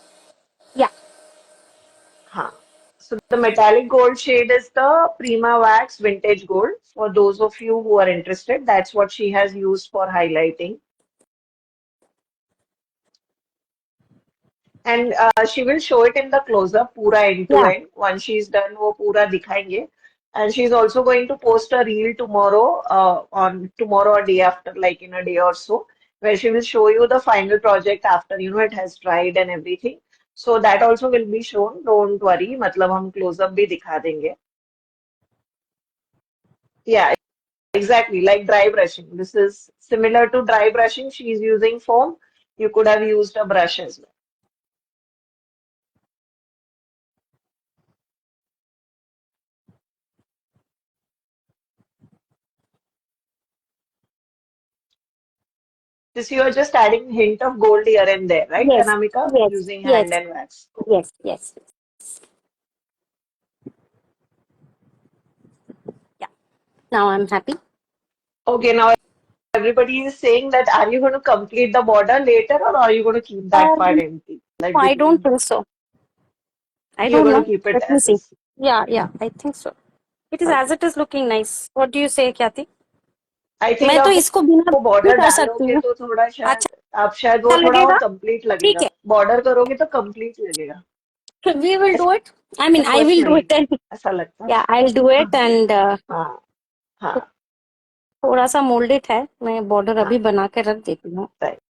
Yeah. Huh. So the metallic gold shade is the Prima Wax Vintage Gold. For those of you who are interested, that's what she has used for highlighting. And she will show it in the close-up, pura end to Yeah. end. Once she's done, वो पूरा दिखाएंगे. And she's also going to post a reel tomorrow, on tomorrow or day after, like in a day or so, where she will show you the final project after, it has dried and everything. So that also will be shown. Don't worry, मतलब हम close-up भी दिखा देंगे. Yeah, exactly, like dry brushing. This is similar to dry brushing. She's using foam. You could have used a brush as well. This you are just adding hint of gold here and there, right, Yes. Anamika? Yes. Using hand Yes. and wax. Yes. Yes. Yeah. Now I'm happy. Okay, now everybody is saying that are you going to complete the border later or are you going to keep that part Um, empty? Like I don't between, think so. I you're don't going to know. keep it Let me as see. is. Yeah. Yeah. I think so. It is as Okay. it is looking nice. What do you say, Khyati? I think मैं तो आप इसको बिना वो भी border कर सकती डालोगे हूँ. तो थोड़ा अच्छा शायद आप शायद वो थोड़ा वो लगेगा. कंप्लीट ठीक लगेगा. है. बॉर्डर करोगे तो कंप्लीट लगेगा. We will do it. I mean, I will do personally it. And ऐसा लगता है. yeah, I'll do it. And हाँ तो हाँ थोड़ा सा मोल्डेड है. मैं बॉर्डर हाँ अभी बना के रख देती हूँ. right.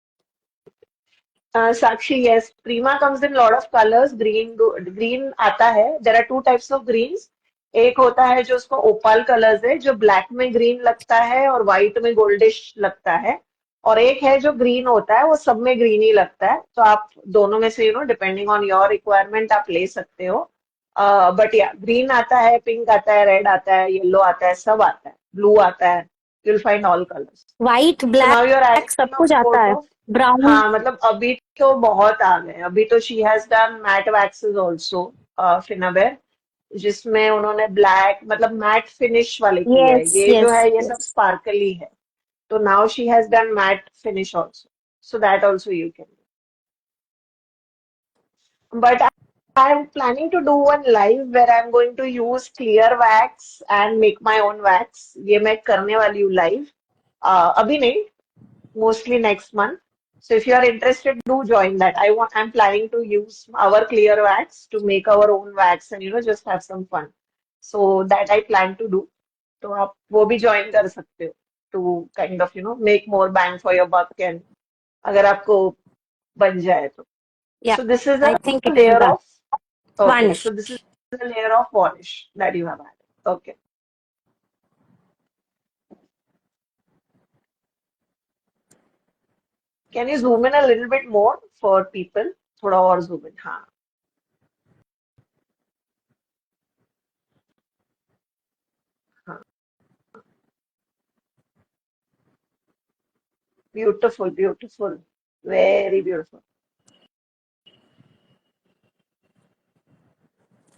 Sakshi, yes, Prima comes in lot of colors. Green आता है. There are two types of greens. एक होता है जो उसको ओपाल कलर्स है, जो ब्लैक में ग्रीन लगता है और व्हाइट में गोल्डिश लगता है. और एक है जो ग्रीन होता है, वो सब में ग्रीन ही लगता है. तो आप दोनों में से डिपेंडिंग ऑन योर रिक्वायरमेंट आप ले सकते हो. बट या ग्रीन आता है, पिंक आता है, रेड आता है, येलो आता है, सब आता है, ब्लू आता है. You'll find all colors. White So now you're black सब adding a कुछ आता है. photo. ब्राउन. हाँ मतलब अभी तो बहुत आ गए. अभी तो she has done matte waxes also, फिनाबेर, जिसमें उन्होंने ब्लैक मतलब मैट फिनिश वाले किए हैं. यस ये जो यस है ये सब यस. स्पार्कली है. तो now she has done matte finish also, so that also you can. But I'm planning to do one live where I'm going to use clear wax and make my own wax. ये मैं करने वाली हूँ live. अभी नहीं, mostly next month. So if you are interested, do join that. I'm planning to use our clear wax to make our own wax and just have some fun. So that I plan to do. तो आप वो भी join कर सकते हो to kind of make more bang for your buck and अगर आपको बन जाए तो. या So this is a I think it is layer done. of, okay, varnish. so this is a layer of varnish that you have added. Okay. Can you zoom in a little bit more for people? थोड़ा और zoom in. हाँ. हाँ. Beautiful, beautiful. Very beautiful.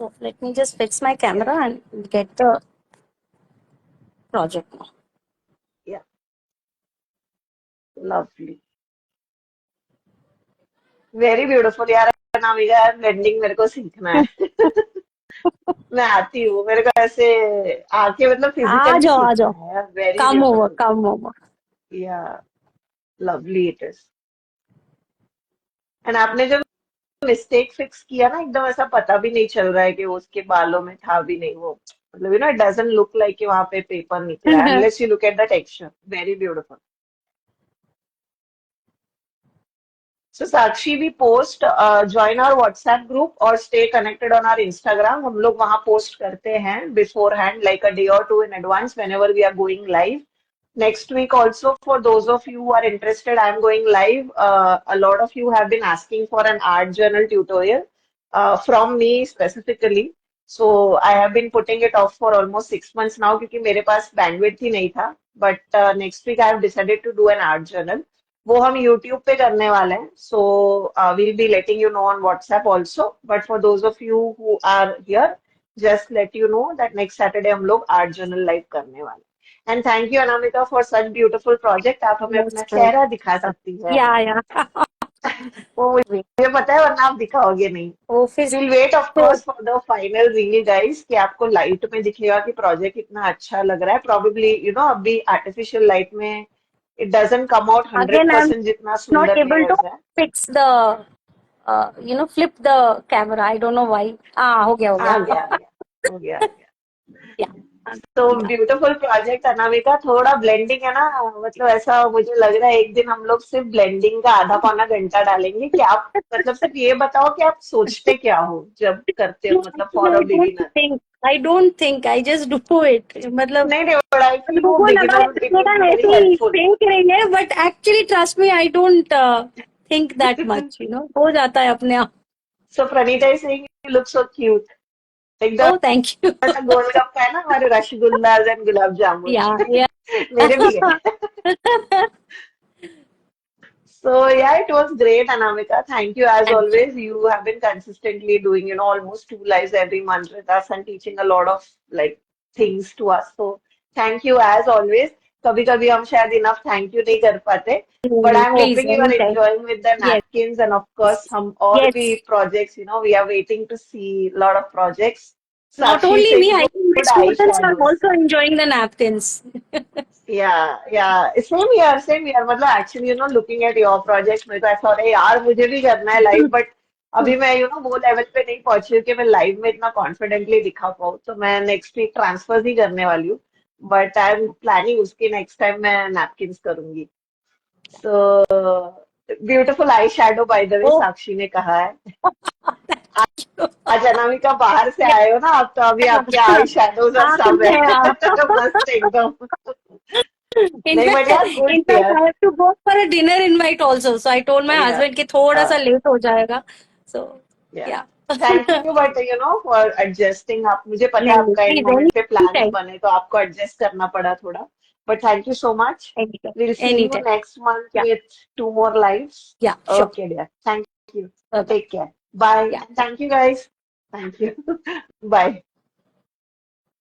So let me just fix my Yeah, camera and get the project now. yeah. Lovely. Very beautiful. यार अनामिका यार blending मेरे को सीखना है. मैं आती हूँ. मेरे को ऐसे आके मतलब आ फिजिकली जाओ आ सीखना जाओ. है यार. Very come over beautiful. Come over. या लवली इट इज. एंड आपने जब मिस्टेक फिक्स किया ना, एकदम ऐसा पता भी नहीं चल रहा है कि वो उसके बालों में था भी नहीं वो. मतलब इट डजंट लुक लाइक कि वहां पे पेपर निकला है unless you look at the texture. Very beautiful. So Sakshi, we post, join our WhatsApp group or stay connected on our Instagram. हम लोग वहाँ post करते हैं beforehand, like a day or two in advance, whenever we are going live. Next week also, for those of you who are interested, I'm going live. A lot of you have been asking for an art journal tutorial from me specifically. So I have been putting it off for almost 6 months now क्योंकि मेरे पास bandwidth ही नहीं था. But next week I have decided to do an art journal. वो हम YouTube पे करने वाले हैं. So we'll be letting you know on WhatsApp also. But for those of you who are here, just let you know that next Saturday हम लोग art journal live करने वाले हैं. And thank you, Anamika, for such beautiful project. आप हमें अपना most चेहरा दिखा सकती है. या वो मुझे पता है, वरना आप दिखाओगे नहीं. वो फिर We'll wait, of तो course, for the final reel, guys, कि आपको लाइट में दिखेगा कि प्रोजेक्ट कितना अच्छा लग रहा है. Probably, अभी आर्टिफिशियल लाइट में it doesn't come out again I'm 100% जितना not सुंदर able to layers है. fix the flip the camera. I don't know why. हो गया, हो आ गया. गया, आ गया, हो गया, आ गया. Yeah, तो yeah. Beautiful project Anamika. थोड़ा ब्लेंडिंग है ना, मतलब ऐसा मुझे लग रहा है एक दिन हम लोग सिर्फ ब्लेंडिंग का आधा पौना घंटा डालेंगे कि आप मतलब सिर्फ ये बताओ कि आप सोचते क्या हो जब करते हो, मतलब for a I don't beginner. think. I don't think. I just do it. मतलब नहीं नहीं, बट आई फील वो लोगों को लगा बिगिनर इट विल बी हम वेरी ऐसे ही हेल्पफुल. think रही है, but actually trust me, I don't think that much. हो जाता है अपने आप. So Praneeta is saying you look so cute. Oh, एकदम thank you. ऐसा गोलगप्पा है ना हमारे rasgulla and gulab jamun. Yeah, yeah. मेरे भी है. So yeah, it was great, Anamika. Thank you as Thank you. always. You have been consistently doing, almost two lives every month with us and teaching a lot of like things to us. So thank you as always. कभी कभी हम शायद enough thank you नहीं कर पाते. But I'm Please, hoping you are anytime. enjoying with the Yes, napkins, and of course हम और भी yes. projects, we are waiting to see a lot of projects. Not Sakshi only me, saying I think my good students are eyeshadows. also enjoying the napkins. या same year same year. मतलब actually looking at your project मेरे को ऐसा हो रहा है यार मुझे भी करना है लाइव, बट अभी मैं वो लेवल पे नहीं पहुंची हूँ कि मैं लाइव में इतना कॉन्फिडेंटली दिखा पाऊँ. तो मैं नेक्स्ट वीक ट्रांसफर ही करने वाली हूँ, बट आई एम प्लानिंग उसकी नेक्स्ट टाइम मैं नैपकिंस करूंगी. So beautiful eye shadow by the way, Oh, साक्षी ने कहा है. आज अनामिका बाहर से आए हो ना आप, तो अभी आपके आई शेडोज और हाँ सब है है. आप. मस्त एकदम. In नहीं बट fact, यार गुड in fact, यार. I have to go for a dinner invite also. So I told my या husband कि थोड़ा सा लेट हो जाएगा. So या yeah. Thank you, but for adjusting. आप, मुझे पता है नहीं, आपका एंड please, मोमेंट पे प्लान्स anytime, बने तो आपको एडजस्ट करना पड़ा थोड़ा. But thank you so much. anytime, will see you anytime. Next month Yeah, with two more lives. yeah, sure. Okay dear, thank you. Bye bye. Take care. Bye Yeah. And thank you guys. Thank you. Bye.